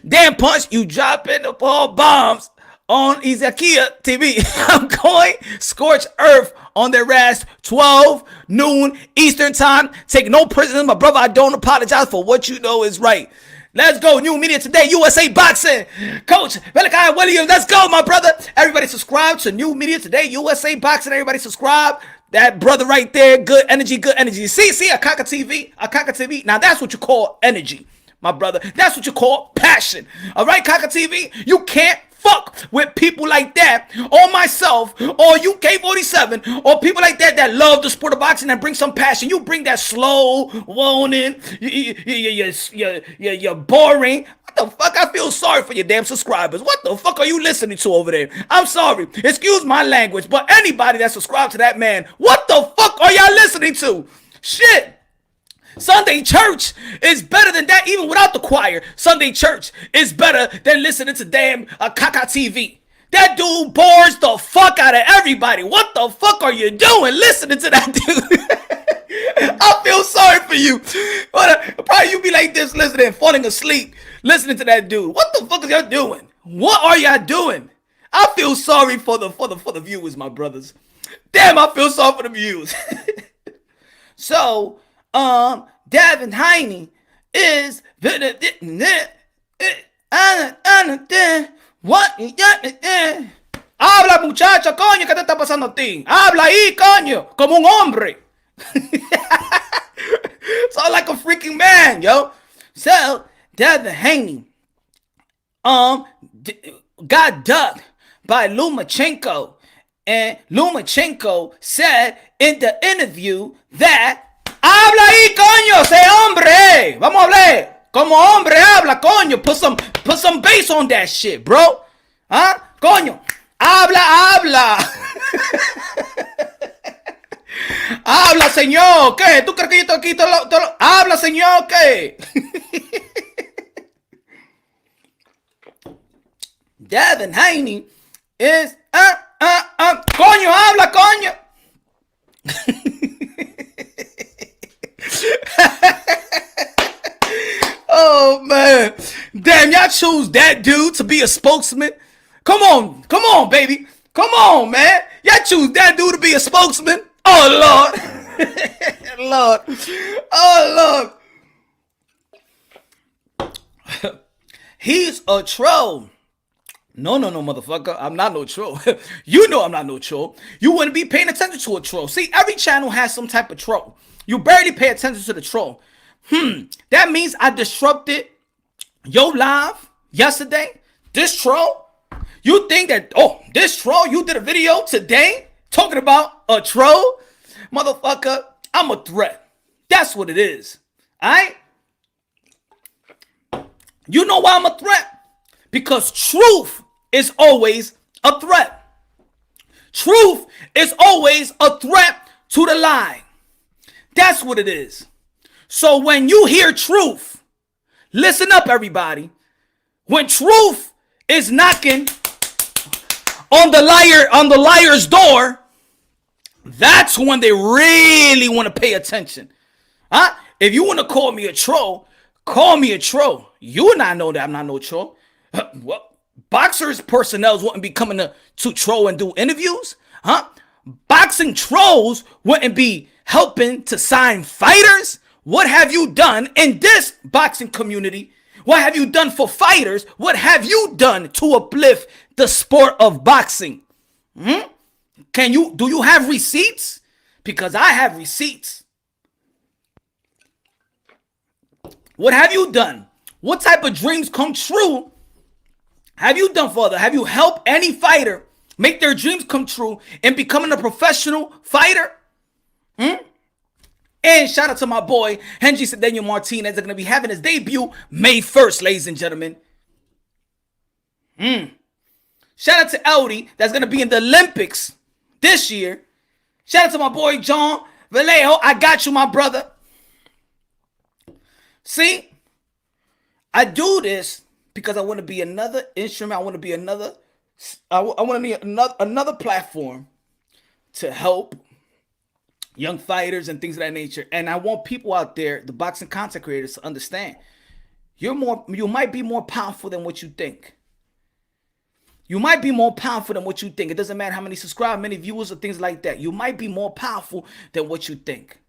Damn, Punch, you dropping the ball bombs on AHKAKA TV. I'm going scorch earth on their ass, 12 noon Eastern time. Take no prisoners, my brother. I don't apologize for what you know is right. Let's go. New media today, USA Boxing. Coach Malachi Williams, let's go, my brother. Everybody subscribe to New Media Today, USA Boxing. Everybody subscribe. That brother right there, good energy, good energy. See, AHKAKA TV, AHKAKA TV. Now that's what you call energy, my brother. That's what you call passion. All right, AHKAKA TV, you can't fuck with people like that, or myself, or UK47, or people like that that love the sport of boxing and bring some passion. You bring that slow, moaning, you're boring. What the fuck? I feel sorry for your damn subscribers. What the fuck are you listening to over there? I'm sorry. Excuse my language, but anybody that subscribed to that man, what the fuck are y'all listening to? Shit. Sunday church is better than that, even without the choir. Sunday church is better than listening to damn AHKAKA TV. That dude bores the fuck out of everybody. What the fuck are you doing listening to that dude? I feel sorry for you. Probably you be like this listening, falling asleep, listening to that dude. What the fuck is y'all doing? What are y'all doing? I feel sorry for the viewers, my brothers. Damn, I feel sorry for the viewers. So, Davin Heine is what? Habla, muchacha, coño, ¿qué te está pasando a ti? Habla ahí, coño, como un hombre. Sound like a freaking man, yo. So, Davin Heine got ducked by Lomachenko, and Lomachenko said in the interview that habla ahí, coño, sé hombre. Vamos a hablar. Como hombre habla, coño. Put some bass on that shit, bro. Huh? Coño. Habla. Habla, señor. ¿Qué? ¿Tú crees que yo estoy aquí todo? Habla, señor. ¿Qué? Davin Heine is coño, habla, coño. Oh man, damn, y'all choose that dude to be a spokesman. Come on, baby, come on, man. Y'all choose that dude to be a spokesman. Oh Lord, oh Lord. He's a troll. No, motherfucker. I'm not no troll. You know I'm not no troll. You wouldn't be paying attention to a troll. See, every channel has some type of troll. You barely pay attention to the troll. That means I disrupted your live yesterday. This troll? You think that, this troll, you did a video today talking about a troll? Motherfucker, I'm a threat. That's what it is. Alright? You know why I'm a threat? Because truth is always a threat. Truth is always a threat to the lie. That's what it is. So when you hear truth, listen up, everybody. When truth is knocking on the liar's door, that's when they really want to pay attention. Huh? If you want to call me a troll, call me a troll. You and I know that I'm not no troll. Well, boxers personnel wouldn't be coming to troll and do interviews, huh? Boxing trolls wouldn't be helping to sign fighters. What have you done in this boxing community? What have you done for fighters? What have you done to uplift the sport of boxing? Do you have receipts? Because I have receipts. What have you done? What type of dreams come true have you done, Father? Have you helped any fighter make their dreams come true in becoming a professional fighter? And shout out to my boy, Henry Cedeno Martinez. They're going to be having his debut May 1st, ladies and gentlemen. Shout out to Eldy, that's going to be in the Olympics this year. Shout out to my boy, John Vallejo. I got you, my brother. See, I do this because I want to be another instrument. I want to be another, I want to be another platform to help young fighters and things of that nature. And I want people out there, the boxing content creators, to understand you might be more powerful than what you think. You might be more powerful than what you think. It doesn't matter how many subscribers, many viewers, or things like that. You might be more powerful than what you think.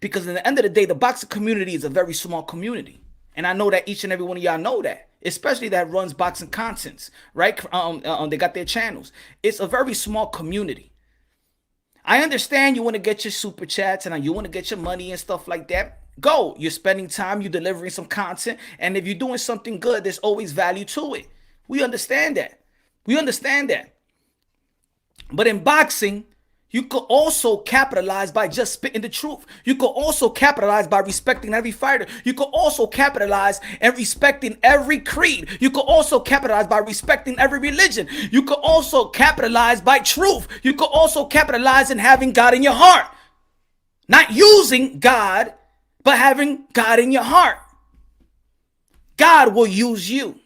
Because at the end of the day, the boxing community is a very small community. And I know that each and every one of y'all know that. Especially that runs boxing contents, right? They got their channels. It's a very small community. I understand you want to get your super chats and you want to get your money and stuff like that. Go. You're spending time, you're delivering some content. And if you're doing something good, there's always value to it. We understand that. We understand that. But in boxing, you could also capitalize by just spitting the truth. You could also capitalize by respecting every fighter. You could also capitalize and respecting every creed. You could also capitalize by respecting every religion. You could also capitalize by truth. You could also capitalize in having God in your heart. Not using God, but having God in your heart. God will use you.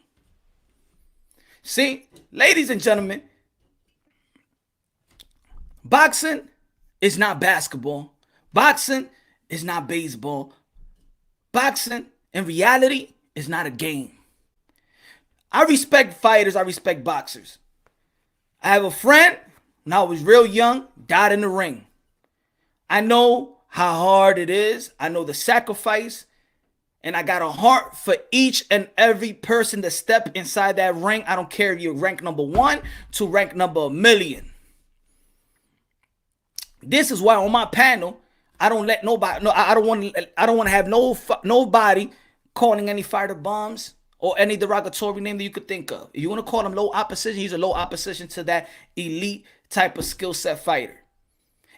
See, ladies and gentlemen, boxing is not basketball. Boxing is not baseball. Boxing, in reality, is not a game. I respect fighters. I respect boxers. I have a friend, when I was real young, died in the ring. I know how hard it is. I know the sacrifice. And I got a heart for each and every person that step inside that ring. I don't care if you're rank number 1 to rank number 1,000,000. This is why on my panel, I don't let nobody. No, I don't want to have nobody calling any fighter bombs or any derogatory name that you could think of. If you want to call him low opposition, he's a low opposition to that elite type of skill set fighter.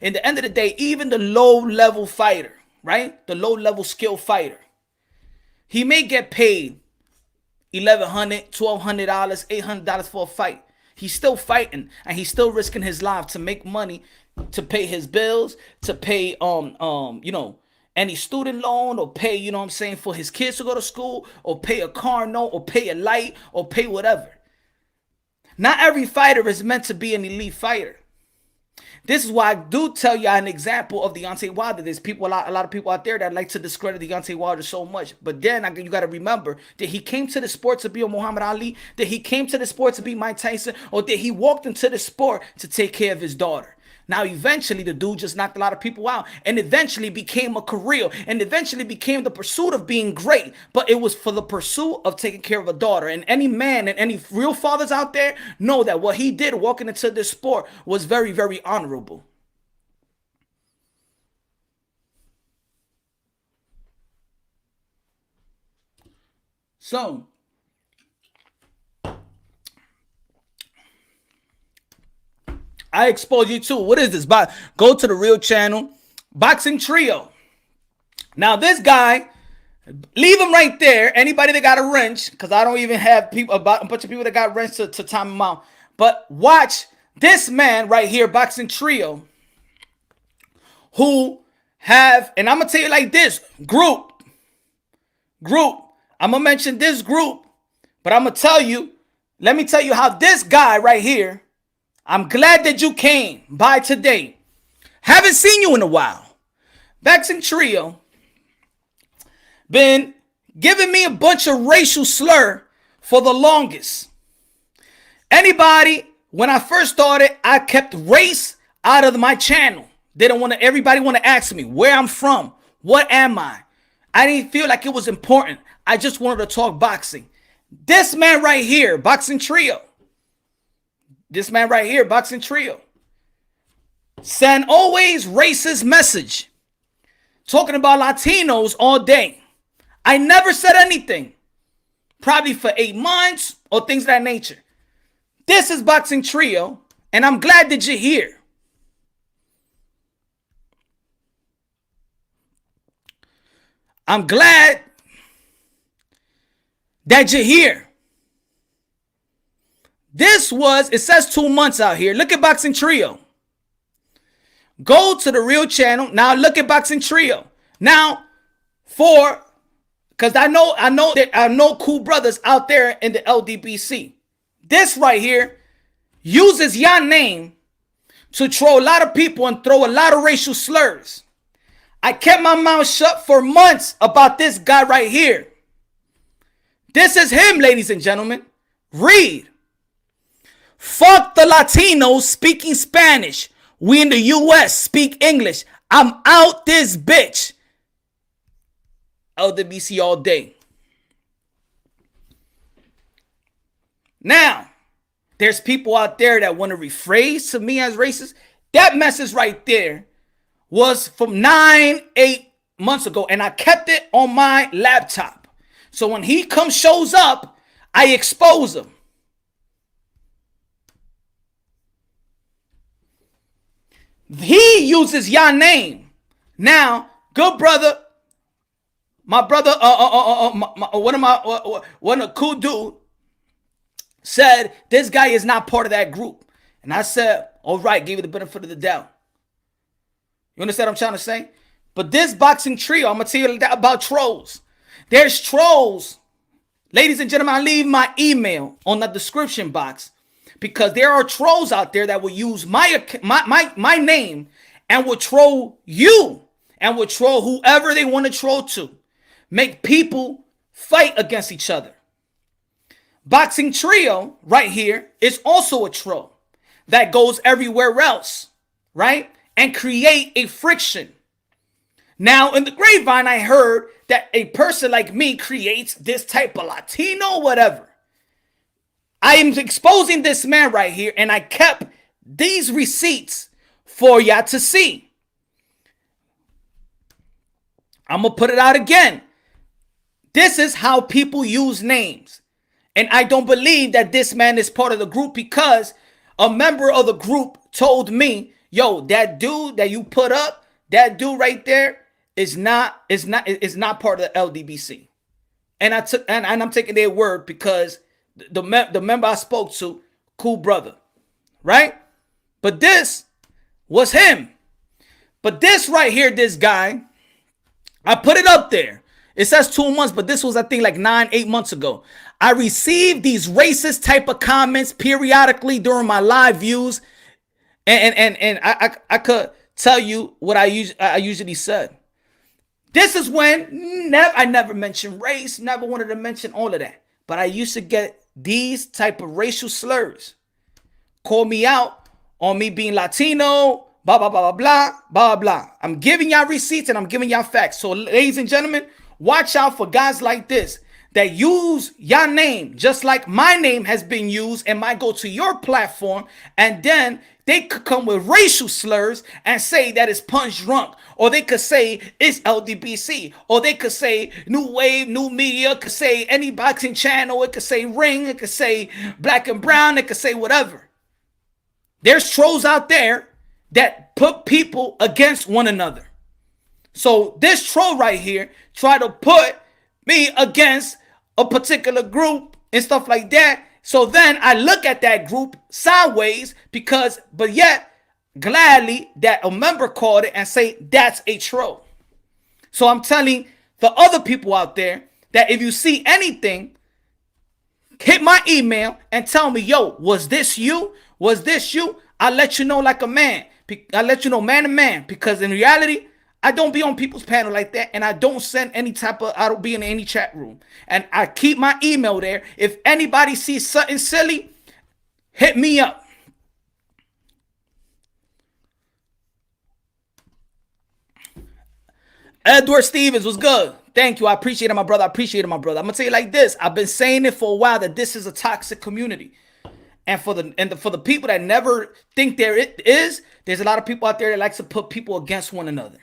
In the end of the day, even the low level fighter, right? The low level skill fighter, he may get paid $1,100, $1,200, $800 for a fight. He's still fighting and he's still risking his life to make money, to pay his bills, to pay any student loan, or pay, for his kids to go to school, or pay a car note, or pay a light, or pay whatever. Not every fighter is meant to be an elite fighter. This is why I do tell you an example of Deontay Wilder. There's a lot of people out there that like to discredit Deontay Wilder so much. But then you got to remember that he came to the sport to be a Muhammad Ali, that he came to the sport to be Mike Tyson, or that he walked into the sport to take care of his daughter. Now, eventually, the dude just knocked a lot of people out and eventually became a career and eventually became the pursuit of being great. But it was for the pursuit of taking care of a daughter. And any man and any real fathers out there know that what he did walking into this sport was very, very honorable. So, I expose you to, what is this? Go to the real channel, Boxing Trio. Now this guy, leave him right there. Anybody that got a wrench, because I don't even have a bunch of people that got wrench to time him out. But watch this man right here, Boxing Trio, who have, and I'm going to tell you like this, group. I'm going to mention this group, but I'm going to tell you, let me tell you how this guy right here, I'm glad that you came by today. Haven't seen you in a while. Boxing Trio been giving me a bunch of racial slur for the longest. Anybody, when I first started, I kept race out of my channel. Everybody want to ask me where I'm from. What am I? I didn't feel like it was important. I just wanted to talk boxing. This man right here, Boxing Trio, This man right here, Boxing Trio. Send always racist message. Talking about Latinos all day. I never said anything. Probably for 8 months or things of that nature. This is Boxing Trio, and I'm glad that you're here. I'm glad that you're here. This was, it says 2 months out here. Look at Boxing Trio. Go to the real channel. Now look at Boxing Trio. Now, because I know cool brothers out there in the LDBC. This right here uses your name to troll a lot of people and throw a lot of racial slurs. I kept my mouth shut for months about this guy right here. This is him, ladies and gentlemen. Read. Fuck the Latinos speaking Spanish. We in the US speak English. I'm out this bitch. LDBC all day. Now, there's people out there that want to rephrase to me as racist. That message right there was from 8 months ago, and I kept it on my laptop. So when he shows up, I expose him. He uses your name. Now, good brother, my brother, one of cool dude said this guy is not part of that group. And I said, all right, gave you the benefit of the doubt. You understand what I'm trying to say? But this Boxing Trio, I'm going to tell you about trolls. There's trolls. Ladies and gentlemen, I leave my email on the description box because there are trolls out there that will use my name and will troll you and will troll whoever they want to troll to. Make people fight against each other. Boxing Trio right here is also a troll that goes everywhere else, right? And create a friction. Now, in the grapevine, I heard that a person like me creates this type of Latino whatever. I am exposing this man right here, and I kept these receipts for y'all to see. I'm going to put it out again. This is how people use names. And I don't believe that this man is part of the group because a member of the group told me, yo, that dude that you put up, that dude right there is not part of the LDBC. And I'm taking their word because the member I spoke to, cool brother, right? But this was him. But this right here, this guy, I put it up there. It says 2 months, but this was, I think, like 8 months ago. I received these racist type of comments periodically during my live views. And I could tell you what I usually said. This is when I never mentioned race, never wanted to mention all of that. But I used to get these type of racial slurs. Call me out on me being Latino, blah, blah, blah, blah, blah, blah, blah. I'm giving y'all receipts and I'm giving y'all facts. So, ladies and gentlemen, watch out for guys like this that use your name just like my name has been used and might go to your platform and then they could come with racial slurs and say that it's Punch Drunk, or they could say it's LDBC, or they could say New Wave, New Media, could say any boxing channel, it could say Ring, it could say Black and Brown, it could say whatever. There's trolls out there that put people against one another. So this troll right here try to put me against a particular group and stuff like that. So then I look at that group sideways but yet gladly that a member called it and say that's a troll. So I'm telling the other people out there that if you see anything, hit my email and tell me, yo, was this you? Was this you? I'll let you know like a man. I'll let you know man to man, because in reality, I don't be on people's panel like that, and I don't send any type of, I don't be in any chat room. And I keep my email there. If anybody sees something silly, hit me up. Edward Stevens was good. Thank you. I appreciate it, my brother. I appreciate it, my brother. I'm going to tell you like this. I've been saying it for a while that this is a toxic community. And for the people that never think there it is, there's a lot of people out there that likes to put people against one another.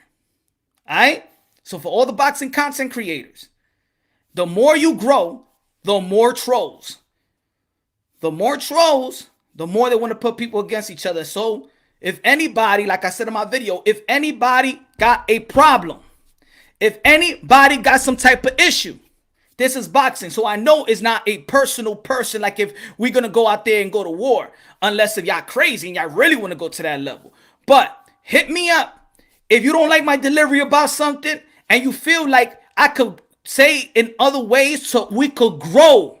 All right? So for all the boxing content creators, the more you grow, the more trolls. The more trolls, the more they want to put people against each other. So if anybody, like I said in my video, if anybody got a problem, if anybody got some type of issue, this is boxing. So I know it's not a personal person, like if we're going to go out there and go to war, unless if y'all crazy and y'all really want to go to that level. But hit me up. If you don't like my delivery about something and you feel like I could say in other ways so we could grow.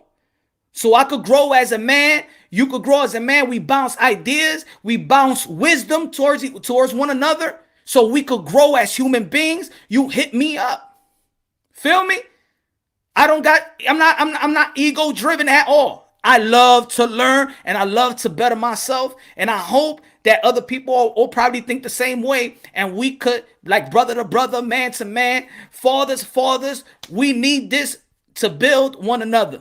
So I could grow as a man. You could grow as a man. We bounce ideas. We bounce wisdom towards one another so we could grow as human beings. You hit me up. Feel me? I'm not ego driven at all. I love to learn and I love to better myself. And I hope that other people will probably think the same way. And we could, like brother to brother, man to man, fathers, we need this to build one another.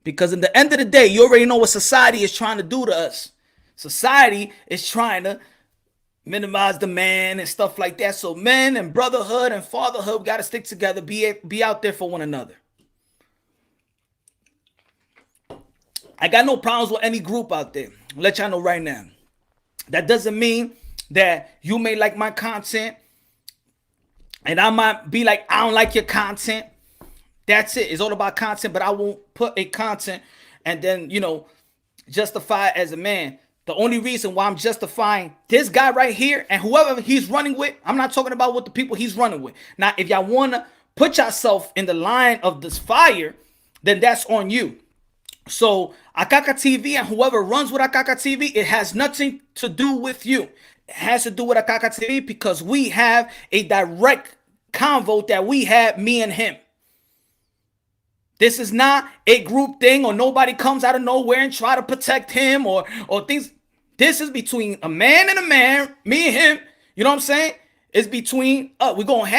Because in the end of the day, you already know what society is trying to do to us. Society is trying to minimize the man and stuff like that. So men and brotherhood and fatherhood got to stick together, be out there for one another. I got no problems with any group out there. I'll let y'all know right now. That doesn't mean that you may like my content and I might be like, I don't like your content. That's it. It's all about content, but I won't put a content and then, justify it as a man. The only reason why I'm justifying this guy right here and whoever he's running with, I'm not talking about what the people he's running with. Now, if y'all want to put yourself in the line of this fire, then that's on you. So AHKAKA TV and whoever runs with AHKAKA TV, it has nothing to do with you. It has to do with AHKAKA TV because we have a direct convo that we had, me and him. This is not a group thing or nobody comes out of nowhere and try to protect him or things. This is between a man and a man, me and him. You know what I'm saying? It's between we want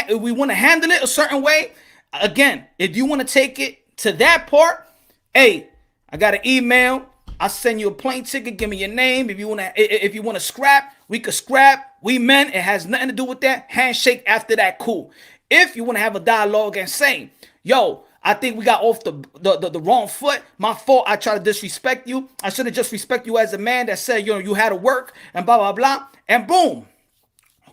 to handle it a certain way. Again, if you want to take it to that part, hey, I got an email. I'll send you a plane ticket. Give me your name. If you want to scrap, we could scrap. We men. It has nothing to do with that. Handshake after that, cool. If you want to have a dialogue and say, yo, I think we got off the wrong foot. My fault. I try to disrespect you. I shouldn't just respect you as a man that said, you had to work and blah, blah, blah. And boom.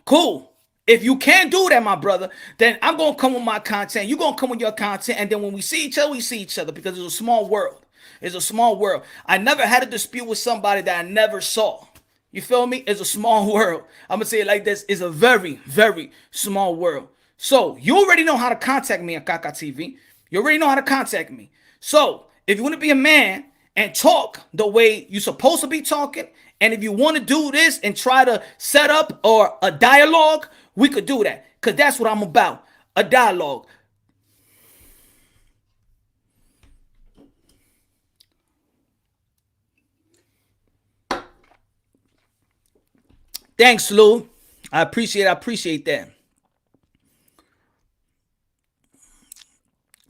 Cool. If you can't do that, my brother, then I'm going to come with my content. You're going to come with your content. And then when we see each other, we see each other because it's a small world. It's a small world. I never had a dispute with somebody that I never saw. You feel me? It's a small world. I'm going to say it like this. It's a very, very small world. So you already know how to contact me at AHKAKA TV. You already know how to contact me. So if you want to be a man and talk the way you're supposed to be talking, and if you want to do this and try to set up or a dialogue, we could do that. Because that's what I'm about. A dialogue. Thanks, Lou. I appreciate that.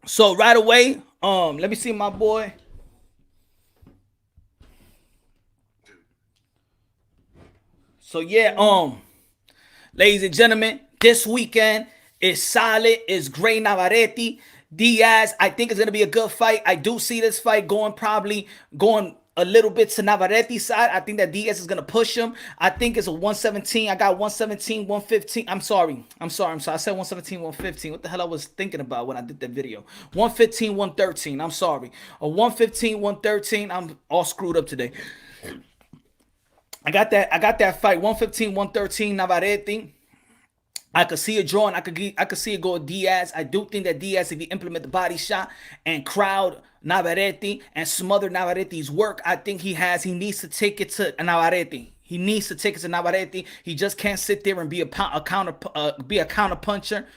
So right away, let me see my boy. So yeah, ladies and gentlemen, this weekend is solid. It's Gray Navarrete, Diaz. I think it's gonna be a good fight. I do see this fight going a little bit to Navarrete's side. I think that Diaz is going to push him. I think it's a 117. I got 117, 115. I'm sorry. I said 117, 115. What the hell I was thinking about when I did that video? 115, 113. I'm sorry. A 115, 113. I'm all screwed up today. I got that fight. 115, 113, Navarrete. I could see it drawing. I could see it go Diaz. I do think that Diaz, if he implement the body shot and crowd Navarrete and smother Navarrete's work, I think he needs to take it to Navarrete. He needs to take it to Navarrete. He just can't sit there and be a counter puncher.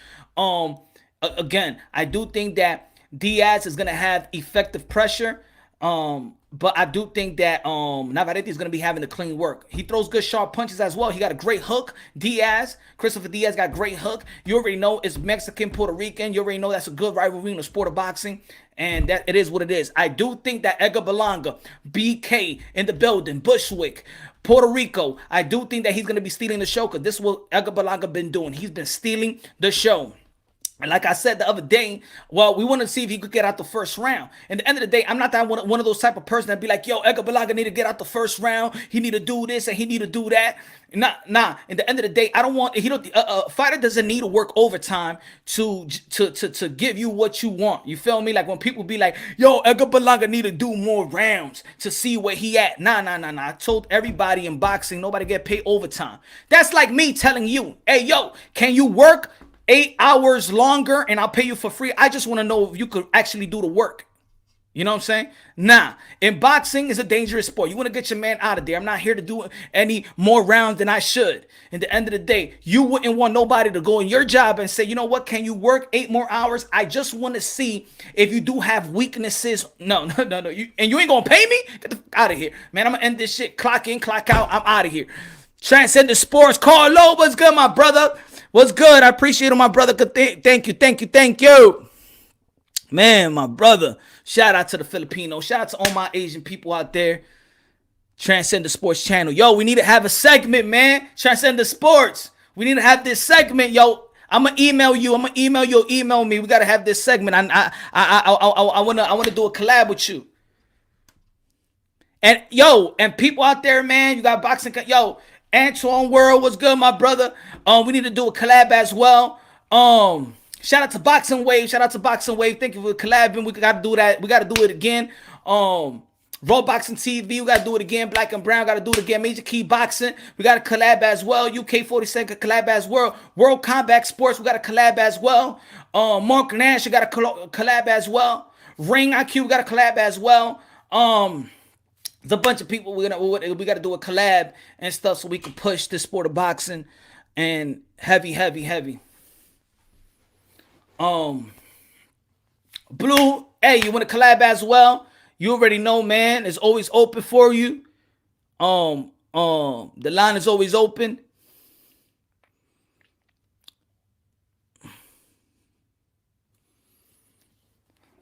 Again, I do think that Diaz is gonna have effective pressure. But I do think that Navarrete is going to be having to clean work. He throws good sharp punches as well. He got a great hook. Christopher Diaz got great hook. You already know it's Mexican, Puerto Rican. You already know that's a good rivalry in the sport of boxing. And that it is what it is. I do think that Edgar Berlanga, BK in the building, Bushwick, Puerto Rico, I do think that he's going to be stealing the show because this is what Edgar Berlanga been doing. He's been stealing the show. And like I said the other day, well, we want to see if he could get out the first round. And at the end of the day, I'm not that one of those type of person that be like, yo, Edgar Berlanga need to get out the first round. He need to do this and he need to do that. Nah. At the end of the day, I don't want. Fighter doesn't need to work overtime to give you what you want. You feel me? Like when people be like, yo, Edgar Berlanga need to do more rounds to see where he at. Nah. I told everybody in boxing, nobody get paid overtime. That's like me telling you, hey, yo, can you work 8 hours longer and I'll pay you for free? I just want to know if you could actually do the work. You know what I'm saying? Nah. In boxing, is a dangerous sport. You want to get your man out of there. I'm not here to do any more rounds than I should. At the end of the day, you wouldn't want nobody to go in your job and say, you know what, can you work 8 more hours? I just want to see if you do have weaknesses. No. And you ain't going to pay me? Get the fuck out of here. Man, I'm going to end this shit. Clock in, clock out. I'm out of here. Transcendent Sports. Carlo, what's good, my brother? What's good? I appreciate it, my brother. Thank you. Man, my brother. Shout out to the Filipinos. Shout out to all my Asian people out there. Transcend the Sports channel. Yo, we need to have a segment, man. Transcend the Sports. We need to have this segment, yo. I'm gonna email you. Email me. We gotta have this segment. I wanna do a collab with you. And yo, and people out there, man, you got boxing. Yo, Antoine World, what's good, my brother? We need to do a collab as well. Shout out to Boxing Wave. Thank you for collabing. We got to do that. We got to do it again. Raw Boxing TV. We got to do it again. Black and Brown. Got to do it again. Major Key Boxing. We got to collab as well. UK 42nd collab as well. World Combat Sports. We got to collab as well. Mark Nash. We got to collab as well. Ring IQ. We got to collab as well. There's a bunch of people we got to do a collab and stuff so we can push this sport of boxing and heavy. Blue, hey, you want to collab as well? You already know, man. It's always open for you. The line is always open.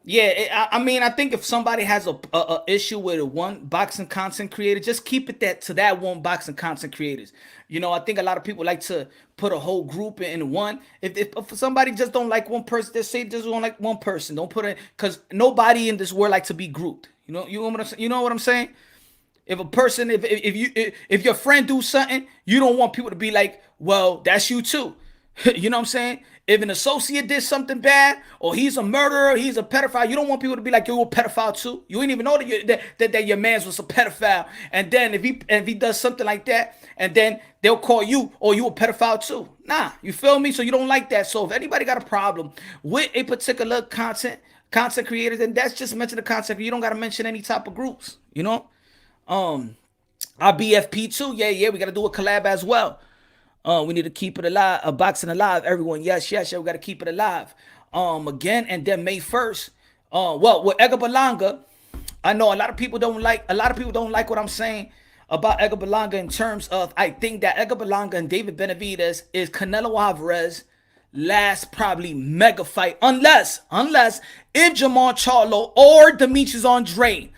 Yeah, I think if somebody has a issue with one boxing content creator, just keep it to that one boxing content creators. You know, I think a lot of people like to put a whole group in one. If somebody just don't like one person, they say just don't like one person. Don't put it, because nobody in this world like to be grouped. You know what I'm saying? If a person, if your friend do something, you don't want people to be like, well, that's you too. You know what I'm saying? If an associate did something bad, or he's a murderer, he's a pedophile, you don't want people to be like, you're a pedophile too. You ain't even know that your man's was a pedophile. And then if he does something like that, and then they'll call you, oh, you a pedophile too. Nah, you feel me? So you don't like that. So if anybody got a problem with a particular content creator, then that's just mention the content. You don't got to mention any type of groups, you know? Our BFP too. Yeah, we got to do a collab as well. We need to keep it alive, boxing alive, everyone. Yes, we got to keep it alive. Again, and then May 1st. Well, with Edgar Berlanga, I know a lot of people don't like what I'm saying about Edgar Berlanga in terms of, I think that Edgar Berlanga and David Benavidez is Canelo Alvarez last probably mega fight, unless if Jamal Charlo or Demetrius Andre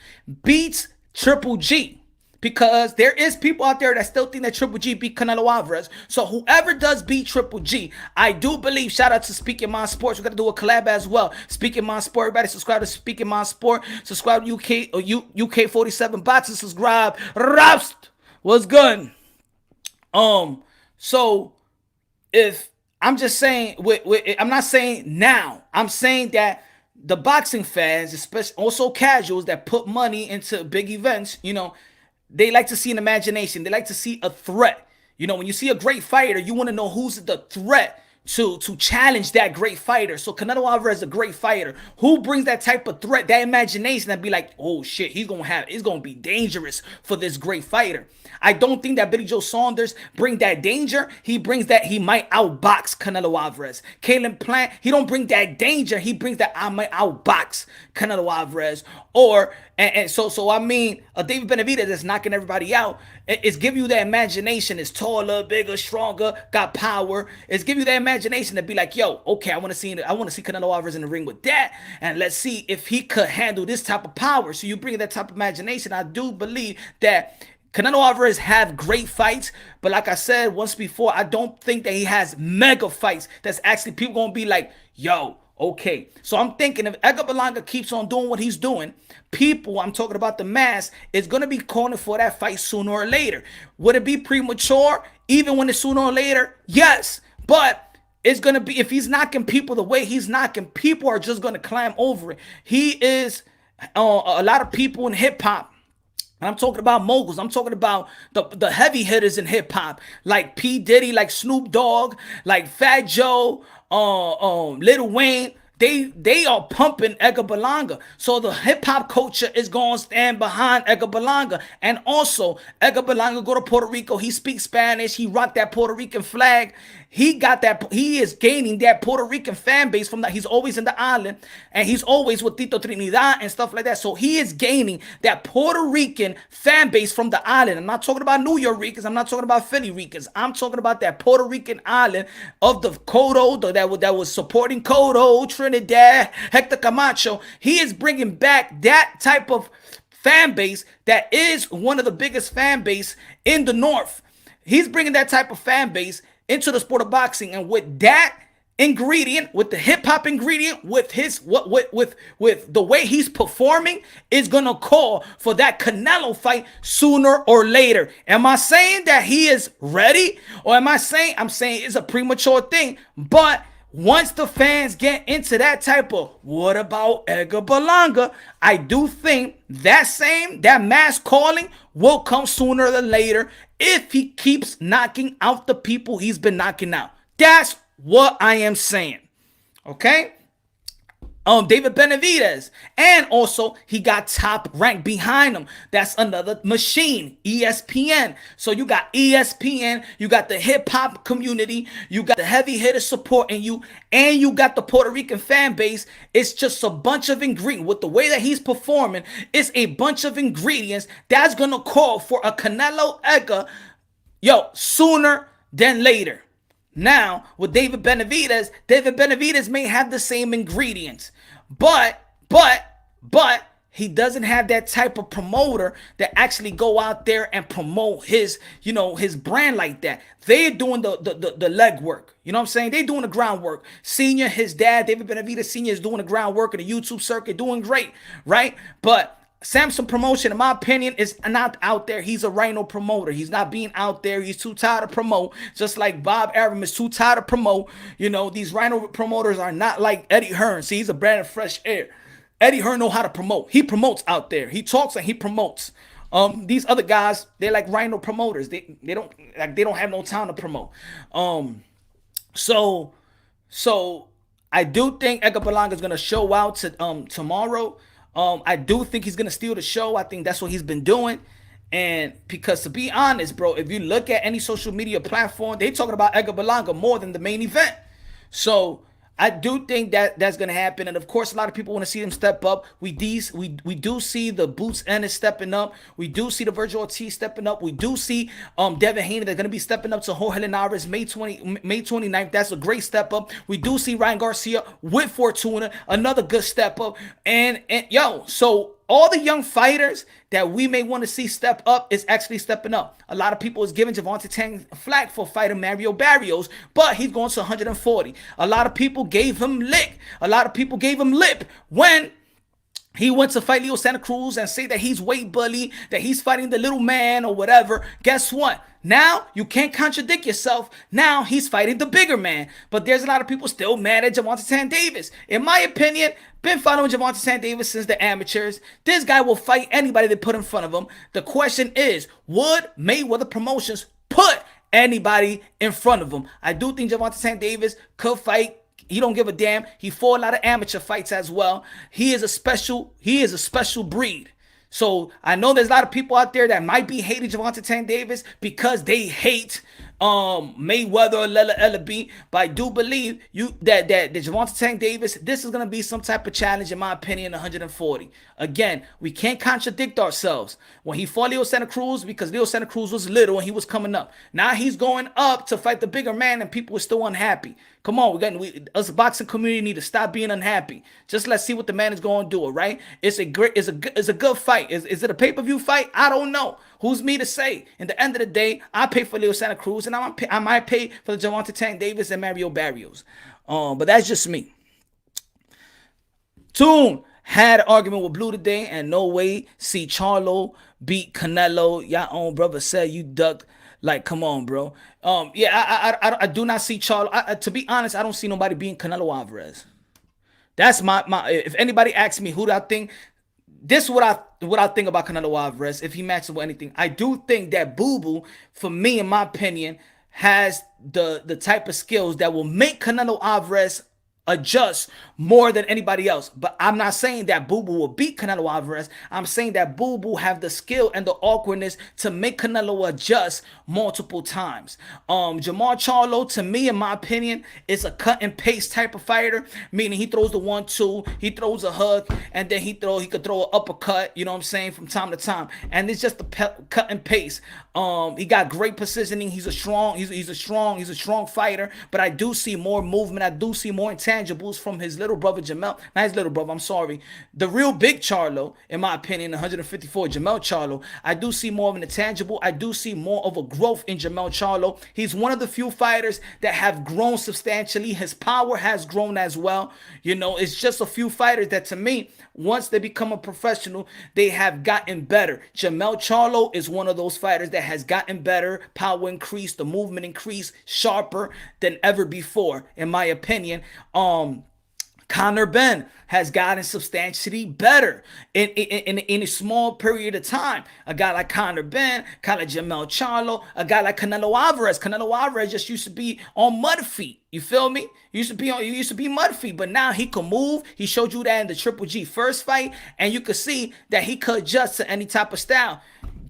beats Triple G. Because there is people out there that still think that Triple G beat Canelo Alvarez. So whoever does beat Triple G, I do believe, shout out to Speaking Mind Sports. We're going to do a collab as well. Speaking Mind Sport. Everybody subscribe to Speaking Mind Sport. Subscribe to UK 47 Boxing. Subscribe. Raps. What's good? So if I'm just saying, I'm not saying now. I'm saying that the boxing fans, especially also casuals that put money into big events, you know, they like to see an imagination. They like to see a threat. You know, when you see a great fighter, you want to know who's the threat to challenge that great fighter. So Canelo Alvarez is a great fighter. Who brings that type of threat, that imagination, and be like, oh shit, it's gonna be dangerous for this great fighter. I don't think that Billy Joe Saunders bring that danger. He brings that he might outbox Canelo Alvarez. Caleb Plant, he don't bring that danger. He brings that I might outbox Canelo Alvarez. Or And so I mean, David Benavidez is knocking everybody out. It's giving you that imagination. It's taller, bigger, stronger, got power. It's giving you that imagination to be like, yo, okay, I want to see Canelo Alvarez in the ring with that, and let's see if he could handle this type of power. So you bring that type of imagination. I do believe that Canelo Alvarez have great fights, but like I said once before, I don't think that he has mega fights that's actually people gonna be like, yo, okay. So I'm thinking if Edgar Berlanga keeps on doing what he's doing, people, I'm talking about the mass, is gonna be calling for that fight sooner or later. Would it be premature even when it's sooner or later? Yes, but it's gonna be, if he's knocking people the way he's knocking, people are just gonna climb over it. He is a lot of people in hip hop. And I'm talking about moguls. I'm talking about the heavy hitters in hip hop, like P. Diddy, like Snoop Dogg, like Fat Joe, Lil Wayne. They are pumping Edgar Berlanga. So the hip hop culture is going to stand behind Edgar Berlanga. And also, Edgar Berlanga go to Puerto Rico. He speaks Spanish. He rocked that Puerto Rican flag. He got that. He is gaining that Puerto Rican fan base from that. He's always in the island, and he's always with Tito Trinidad and stuff like that. So he is gaining that Puerto Rican fan base from the island. I'm not talking about New York Ricans. I'm not talking about Philly Ricans. I'm talking about that Puerto Rican island of the Cotto that was supporting Cotto, Trinidad, Hector Camacho. He is bringing back that type of fan base that is one of the biggest fan base in the North. He's bringing that type of fan base into the sport of boxing, and with that ingredient, with the hip hop ingredient, with his with the way he's performing, is gonna call for that Canelo fight sooner or later. Am I saying that he is ready, or am I saying it's a premature thing? But once the fans get into that type of what about Edgar Berlanga, I do think that mass calling will come sooner than later if he keeps knocking out the people he's been knocking out. That's what I am saying. Okay? David Benavidez. And also, he got Top Rank behind him. That's another machine. ESPN. So you got ESPN, you got the hip-hop community, you got the heavy hitters supporting you, and you got the Puerto Rican fan base. It's just a bunch of ingredients. With the way that he's performing, it's a bunch of ingredients that's going to call for a Canelo Edgar, sooner than later. Now, with David Benavidez may have the same ingredients, but he doesn't have that type of promoter that actually go out there and promote his brand like that. They're doing the legwork. You know what I'm saying? They're doing the groundwork. Senior, his dad, David Benavidez Senior, is doing the groundwork in the YouTube circuit, doing great, right? But Samson Promotion, in my opinion, is not out there. He's a Rhino promoter. He's not being out there. He's too tired to promote. Just like Bob Arum is too tired to promote. These Rhino promoters are not like Eddie Hearn. See, he's a brand of fresh air. Eddie Hearn know how to promote. He promotes out there. He talks and he promotes. These other guys, they're like Rhino promoters. They don't have no time to promote. So I do think Edgar Berlanga is gonna show out tomorrow. I do think he's going to steal the show. I think that's what he's been doing. And because to be honest, bro, if you look at any social media platform, they talking about Edgar Berlanga more than the main event. So I do think that that's going to happen. And of course, a lot of people want to see them step up. We do see the Boots Ennis stepping up. We do see the Virgil Ortiz stepping up. We do see Devin Haney. They're going to be stepping up to Jorge Linares May 29th. That's a great step up. We do see Ryan Garcia with Fortuna, another good step up. And so all the young fighters that we may want to see step up is actually stepping up. A lot of people is giving Javante Tang flack for fighting Mario Barrios, but he's going to 140. A lot of people gave him lick. A lot of people gave him lip when he went to fight Leo Santa Cruz and say that he's weight bully, that he's fighting the little man or whatever. Guess what? Now you can't contradict yourself. Now he's fighting the bigger man. But there's a lot of people still mad at Javante Tan Davis. In my opinion, been following Javante Tan Davis since the amateurs. This guy will fight anybody they put in front of him. The question is, would Mayweather Promotions put anybody in front of him? I do think Javante Tan Davis could fight. He don't give a damn. He fought a lot of amateur fights as well. He is a special breed. So I know there's a lot of people out there that might be hating Javante Tank Davis because they hate Mayweather or Ella B, but I do believe that Gervonta Tank Davis, this is gonna be some type of challenge in my opinion. 140. Again, we can't contradict ourselves. When he fought Leo Santa Cruz, because Leo Santa Cruz was little and he was coming up. Now he's going up to fight the bigger man, and people are still unhappy. Come on, us boxing community need to stop being unhappy. Just let's see what the man is going to do. Right? It's a good fight. Is it a pay-per-view fight? I don't know. Who's me to say? In the end of the day, I pay for Leo Santa Cruz, and I might pay for the Gervonta Tank Davis and Mario Barrios. But that's just me. Tune had an argument with Blue today, and no way see Charlo beat Canelo. Your own brother said you ducked. Like, come on, bro. I do not see Charlo. To be honest, I don't see nobody beating Canelo Alvarez. That's my. If anybody asks me who do I think, this is what I think about Canelo Alvarez. If he matches with anything, I do think that Boo Boo, for me, in my opinion, has the type of skills that will make Canelo Alvarez adjust more than anybody else. But I'm not saying that Boo Boo will beat Canelo Alvarez. I'm saying that Boo Boo have the skill and the awkwardness to make Canelo adjust multiple times. Jamal Charlo, to me, in my opinion, is a cut and paste type of fighter, meaning he throws the 1-2, he throws a hook, and then he could throw an uppercut, you know what I'm saying, from time to time. And it's just a cut and paste. He got great positioning. He's a strong fighter, but I do see more movement. I do see more intangibles from his little brother Jamel. Not his little brother, I'm sorry. The real big Charlo, in my opinion, 154, Jamel Charlo. I do see more of an intangible. I do see more of a growth in Jamel Charlo. He's one of the few fighters that have grown substantially. His power has grown as well. You know, it's just a few fighters that, to me, once they become a professional, they have gotten better. Jamel Charlo is one of those fighters that has gotten better, power increased, the movement increased, sharper than ever before, in my opinion. Conor Benn has gotten substantially better in a small period of time. A guy like Conor Benn, a guy like Jamel Charlo, a guy like Canelo Alvarez. Canelo Alvarez just used to be on mud feet. You feel me? He used to be mud feet, but now he can move. He showed you that in the Triple G first fight, and you could see that he could adjust to any type of style.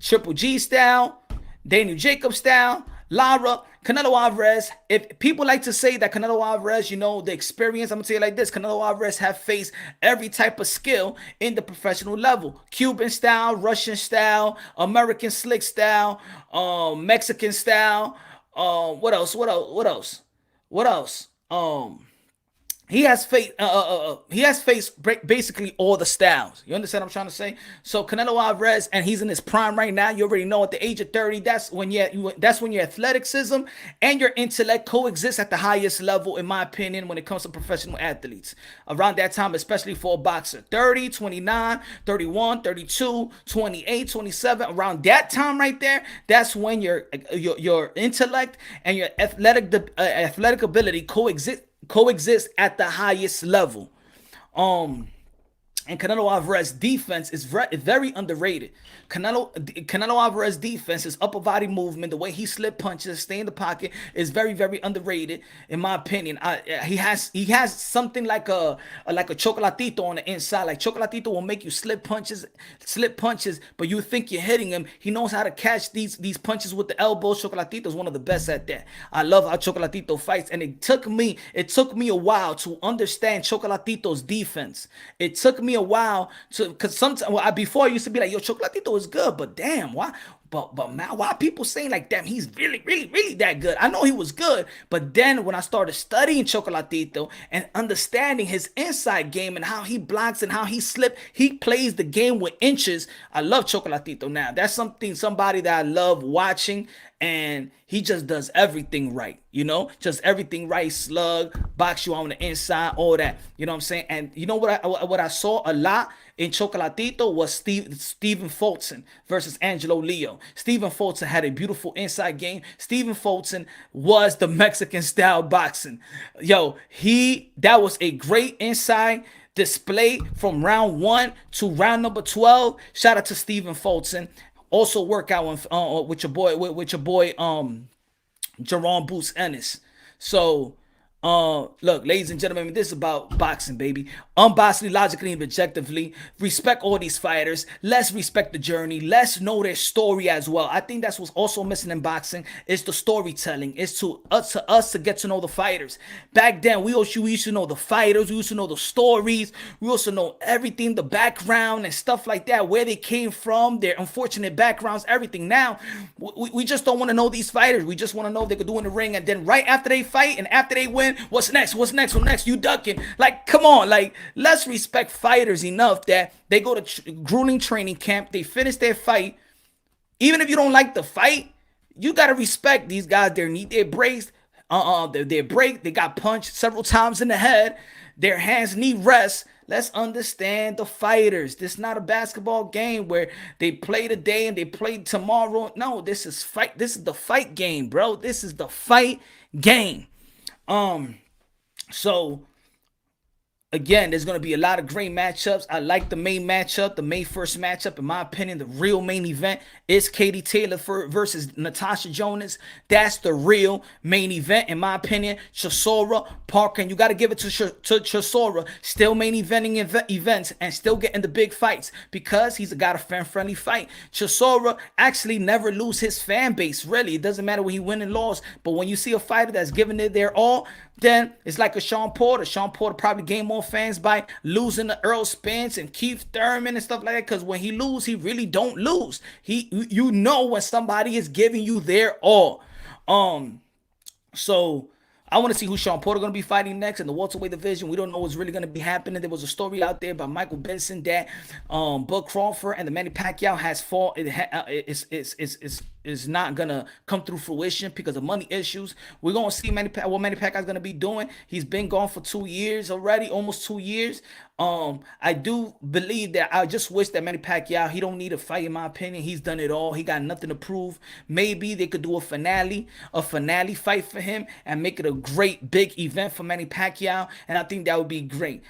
Triple G style, Daniel Jacobs style, Lara, Canelo Alvarez. If people like to say that Canelo Alvarez, you know, the experience, I'm going to tell you like this. Canelo Alvarez have faced every type of skill in the professional level. Cuban style, Russian style, American slick style, Mexican style. What else? He has faced basically all the styles. You understand what I'm trying to say? So Canelo Alvarez, and he's in his prime right now. You already know at the age of 30, that's when your athleticism and your intellect coexist at the highest level, in my opinion, when it comes to professional athletes. Around that time, especially for a boxer. 30, 29, 31, 32, 28, 27. Around that time right there, that's when your intellect and your athletic ability coexist at the highest level. And Canelo Alvarez defense is very underrated. Canelo Alvarez defense, his upper body movement, the way he slip punches, stay in the pocket, is very, very underrated in my opinion. He has something like a Chocolatito on the inside. Like Chocolatito will make you slip punches, but you think you're hitting him. He knows how to catch these punches with the elbows. Chocolatito is one of the best at that. I love how Chocolatito fights, and it took me a while to understand Chocolatito's defense. It took me a while because sometimes before I used to be like, yo, Chocolatito is good, but damn, why? But man, why people saying like, damn, he's really, really, really that good? I know he was good, but then when I started studying Chocolatito and understanding his inside game and how he blocks and how he he plays the game with inches. I love Chocolatito now. That's somebody that I love watching, and he just does everything right, you know, just everything right. Slug, box you on the inside, all that, you know what I'm saying? And you know what I saw a lot in Chocolatito was Stephen Fulton versus Angelo Leo. Stephen Fulton had a beautiful inside game. Stephen Fulton was the Mexican style boxing. Yo, that was a great inside display from round 1 to round number 12. Shout out to Stephen Fulton. Also work out with your boy Jerome Boots Ennis. So Look, ladies and gentlemen, this is about boxing, baby. Unbiasedly, logically, and objectively. Respect all these fighters. Let's respect the journey. Let's know their story as well. I think that's what's also missing in boxing is the storytelling. It's to us to get to know the fighters. Back then, we used to know the fighters. We used to know the stories. We also know everything, the background and stuff like that, where they came from, their unfortunate backgrounds, everything. Now, we just don't want to know these fighters. We just want to know what they could do in the ring, and then right after they fight and after they win, what's next? What's next? What's next? You ducking. Like, come on. Like, let's respect fighters enough that they go to grueling training camp. They finish their fight. Even if you don't like the fight, you got to respect these guys. They're braced. They're break. They got punched several times in the head. Their hands need rest. Let's understand the fighters. This is not a basketball game where they play today and they play tomorrow. No, this is fight. This is the fight game, bro. This is the fight game. So again, there's going to be a lot of great matchups. I like the main matchup, the May 1st matchup. In my opinion, the real main event is Katie Taylor versus Natasha Jonas. That's the real main event, in my opinion. Chisora Parker, and you got to give it to Chisora, still main eventing events and still getting the big fights because he's got a fan-friendly fight. Chisora actually never lose his fan base, really. It doesn't matter when he win and lost, but when you see a fighter that's giving it their all, then it's like a Sean Porter. Sean Porter probably gained more fans by losing to Earl Spence and Keith Thurman and stuff like that, because when he lose, he really don't lose. You know when somebody is giving you their all. So I want to see who Sean Porter going to be fighting next in the welterweight division. We don't know what's really going to be happening. There was a story out there by Michael Benson that Bud Crawford and the Manny Pacquiao has fought. Is not gonna come through fruition because of money issues. We're gonna see what Manny Pacquiao is gonna be doing. He's been gone for 2 years already, almost 2 years. I do believe that I just wish that Manny Pacquiao, he don't need a fight, in my opinion. He's done it all. He got nothing to prove. Maybe they could do a finale fight for him and make it a great big event for Manny Pacquiao, and I think that would be great.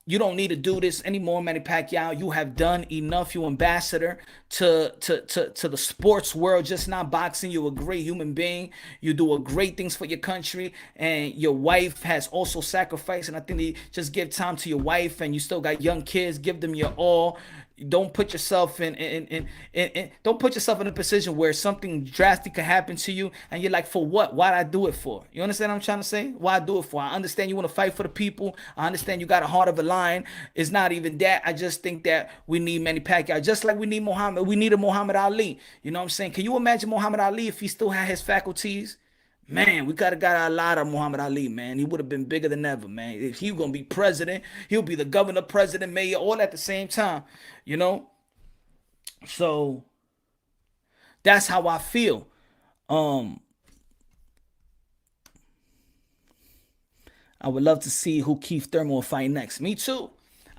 You don't need to do this anymore, Manny Pacquiao. You have done enough. You ambassador to the sports world, just not boxing. You're a great human being. You do great things for your country, and your wife has also sacrificed. And I think they just give time to your wife, and you still got young kids. Give them your all. Don't put yourself don't put yourself in a position where something drastic could happen to you and you're like, for what? Why'd I do it for? You understand what I'm trying to say? Why do it for? I understand you want to fight for the people. I understand you got a heart of a lion. It's not even that. I just think that we need Manny Pacquiao, just like we need Muhammad. We needed Muhammad Ali. You know what I'm saying? Can you imagine Muhammad Ali if he still had his faculties? Man, we got a lot of Muhammad Ali, man. He would have been bigger than ever, man. If he was going to be president, he'll be the governor, president, mayor, all at the same time, you know? So, that's how I feel. I would love to see who Keith Thurman will fight next. Me too.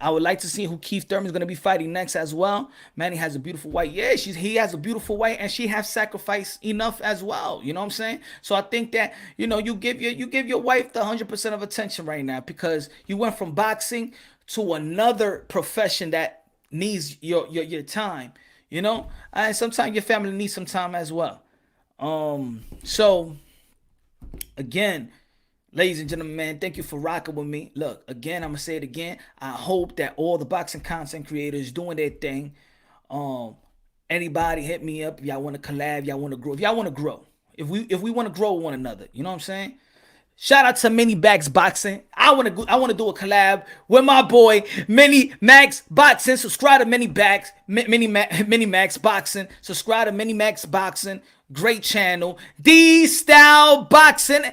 I would like to see who Keith Thurman is going to be fighting next as well. Manny has a beautiful wife. Yeah, he has a beautiful wife, and she has sacrificed enough as well. You know what I'm saying? So I think that, you give your wife the 100% of attention right now, because you went from boxing to another profession that needs your time. You know, and sometimes your family needs some time as well. So again, ladies and gentlemen, man, thank you for rocking with me. Look, again, I'm going to say it again. I hope that all the boxing content creators doing their thing. Anybody hit me up if y'all want to collab, y'all want to grow. If y'all want to grow. If we want to grow one another, you know what I'm saying? Shout out to Mini Max Boxing. I want to do a collab with my boy Mini Max Boxing. Subscribe to Mini Max Boxing. Subscribe to Mini Max Boxing. Great channel. D-Style Boxing.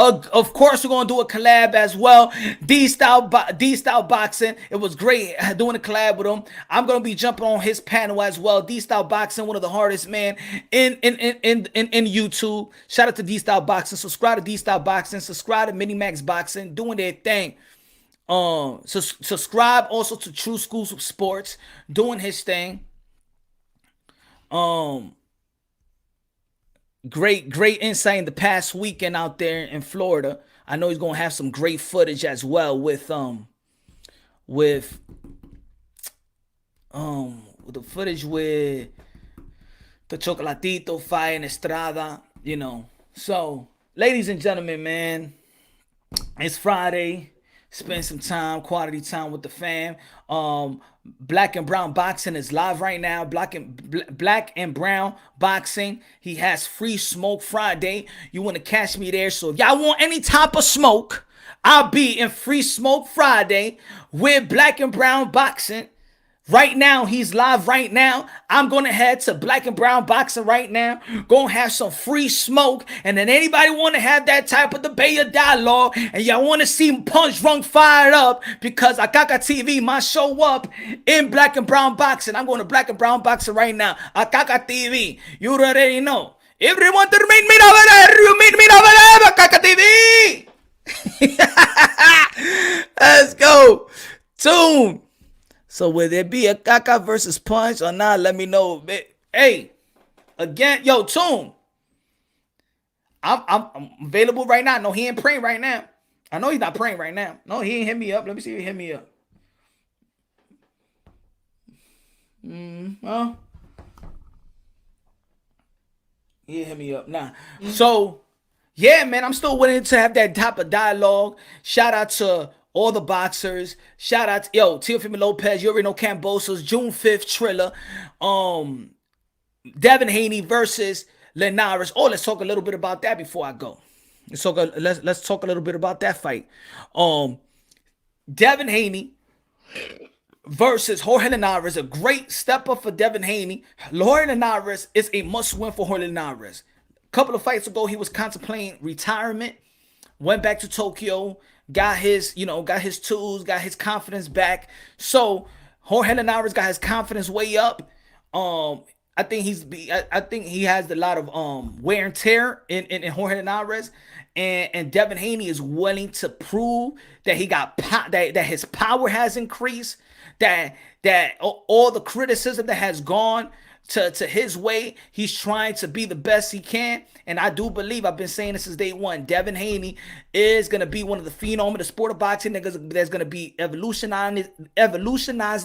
Of course, we're going to do a collab as well. D-Style Boxing. It was great doing a collab with him. I'm going to be jumping on his panel as well. D-Style Boxing, one of the hardest man in YouTube. Shout out to D-Style Boxing. Subscribe to D-Style Boxing. Subscribe to Mini Max Boxing. Doing their thing. Subscribe also to True Schools of Sports. Doing his thing. Great insight in the past weekend out there in Florida. I know he's gonna have some great footage as well with the footage with the Chocolatito fight and Estrada, you know. So, ladies and gentlemen, man, It's Friday. Spend some time, quality time with the fam. Black and Brown Boxing is live right now. Black and Brown Boxing. He has Free Smoke Friday. You want to catch me there? So if y'all want any type of smoke, I'll be in Free Smoke Friday with Black and Brown Boxing. Right now, he's live right now. I'm going to head to Black and Brown Boxing right now. Going to have some free smoke. And then anybody want to have that type of debate or dialogue, and y'all want to see Punch Drunk fired up, because AHKAKA TV might show up in Black and Brown Boxing. I'm going to Black and Brown Boxing right now. AHKAKA TV. You already know. If you want to meet me over there, you meet me over there, AHKAKA TV. Let's go. Tune. So will there be a AHKAKA versus Punch or not? Let me know. Hey, again, yo, Tune. I'm available right now. No, he ain't praying right now. I know he's not praying right now. No, he ain't hit me up. Let me see if he hit me up. Well, he didn't hit me up. Nah. So, yeah, man, I'm still willing to have that type of dialogue. Shout out to all the boxers. Shout out to, Teofimo Lopez. You already know Cambosos. June 5th, Triller. Devin Haney versus Linares. Oh, let's talk a little bit about that before I go. Let's talk a little bit about that fight. Devin Haney versus Jorge Linares. A great step up for Devin Haney. Jorge Linares is a must-win for Jorge Linares. A couple of fights ago, he was contemplating retirement. Went back to Tokyo. Got his tools, got his confidence back. So Jorge Linares got his confidence way up. I think he has a lot of wear and tear in Jorge Linares, and Devin Haney is willing to prove that he got that his power has increased, that all the criticism that has gone to his way, he's trying to be the best he can. And I do believe, I've been saying this since day one, Devin Haney is going to be one of the phenom of the sport of boxing that's going to be evolutionizing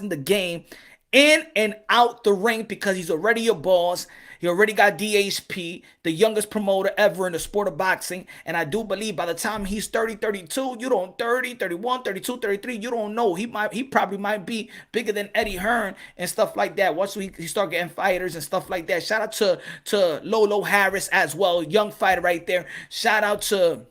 the game in and out the ring, because he's already a boss. He already got DHP, the youngest promoter ever in the sport of boxing. And I do believe by the time he's 30, 32, 30, 31, 32, 33, you don't know. He probably might be bigger than Eddie Hearn and stuff like that. Once he start getting fighters and stuff like that. Shout out to Lolo Harris as well. Young fighter right there. Shout out to,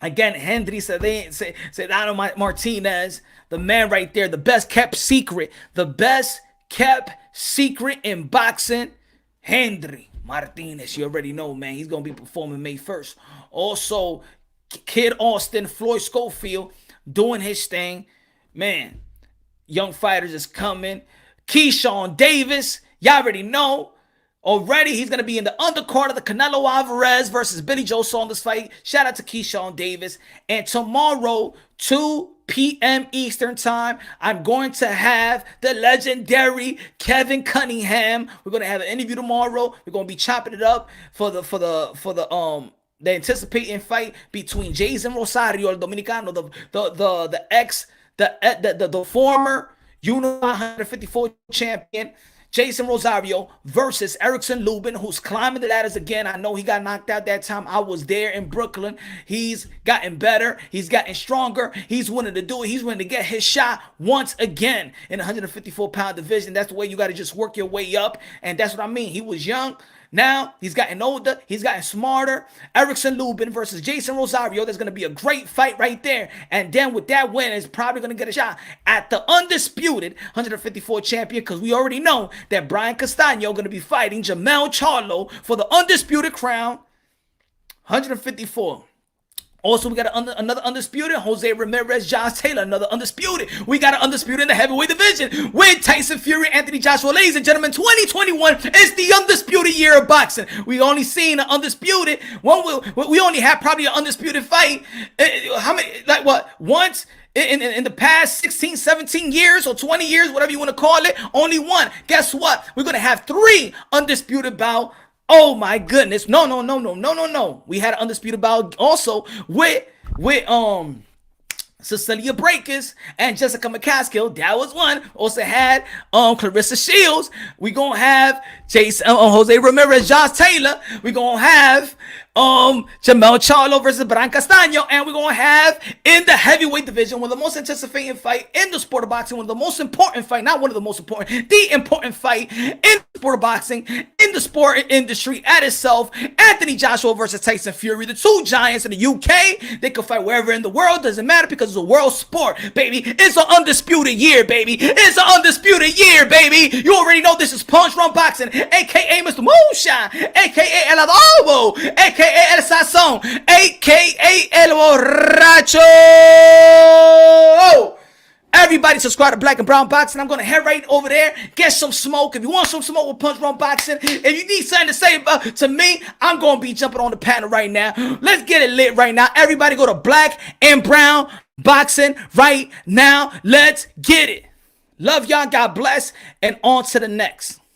again, Hendry Sedano Martinez, the man right there. The best kept secret. The best kept secret in boxing. Hendry Martinez, you already know, man. He's going to be performing May 1st. Also, Kid Austin, Floyd Schofield, doing his thing. Man, young fighters is coming. Keyshawn Davis, y'all already know. Already, he's going to be in the undercard of the Canelo Alvarez versus Billy Joe Saunders fight. Shout out to Keyshawn Davis. And tomorrow, 2 p.m. Eastern time, I'm going to have the legendary Kevin Cunningham. We're going to have an interview tomorrow. We're going to be chopping it up for the anticipating fight between Jason Rosario, el Dominicano, the former Unified 154 champion, Jason Rosario, versus Erickson Lubin, who's climbing the ladders again. I know he got knocked out that time. I was there in Brooklyn. He's gotten better. He's gotten stronger. He's willing to do it. He's willing to get his shot once again in the 154-pound division. That's the way you got to just work your way up. And that's what I mean. He was young. Now, he's gotten older. He's gotten smarter. Erickson Lubin versus Jason Rosario. There's going to be a great fight right there. And then with that win, is probably going to get a shot at the undisputed 154 champion, because we already know that Brian Castano going to be fighting Jamel Charlo for the undisputed crown, 154. Also, we got another undisputed, Jose Ramirez, Josh Taylor, another undisputed. We got an undisputed in the heavyweight division with Tyson Fury, Anthony Joshua. Ladies and gentlemen, 2021 is the undisputed year of boxing. We only seen an undisputed. We only have probably an undisputed fight. Once in the past 16, 17 years or 20 years, whatever you want to call it, only one. Guess what? We're going to have 3 undisputed bouts. Oh my goodness. No. We had an undisputed bout also with Cecilia Breakers and Jessica McCaskill. That was one. Also had Clarissa Shields. We gonna have Jose Ramirez, Josh Taylor. We gonna have Jamel Charlo versus Bran Castaño, and we're gonna have in the heavyweight division one of the most anticipated fight in the sport of boxing, one of the most important fight, not one of the most important, the important fight in the sport of boxing, in the sport industry at itself. Anthony Joshua versus Tyson Fury, the two giants in the UK. They can fight wherever in the world, doesn't matter, because it's a world sport, baby. It's an undisputed year, baby. It's an undisputed year, baby. You already know this is Punch Drunk Boxing, aka Mr. Moonshine, aka El Adobo, aka El Sazón, aka El Borracho. Everybody subscribe to Black and Brown Boxing. I'm going to head right over there, get some smoke. If you want some smoke with Punch Drunk Boxing, if you need something to say to me, I'm going to be jumping on the panel right now. Let's get it lit right now. Everybody go to Black and Brown Boxing right now. Let's get it. Love y'all. God bless. And on to the next.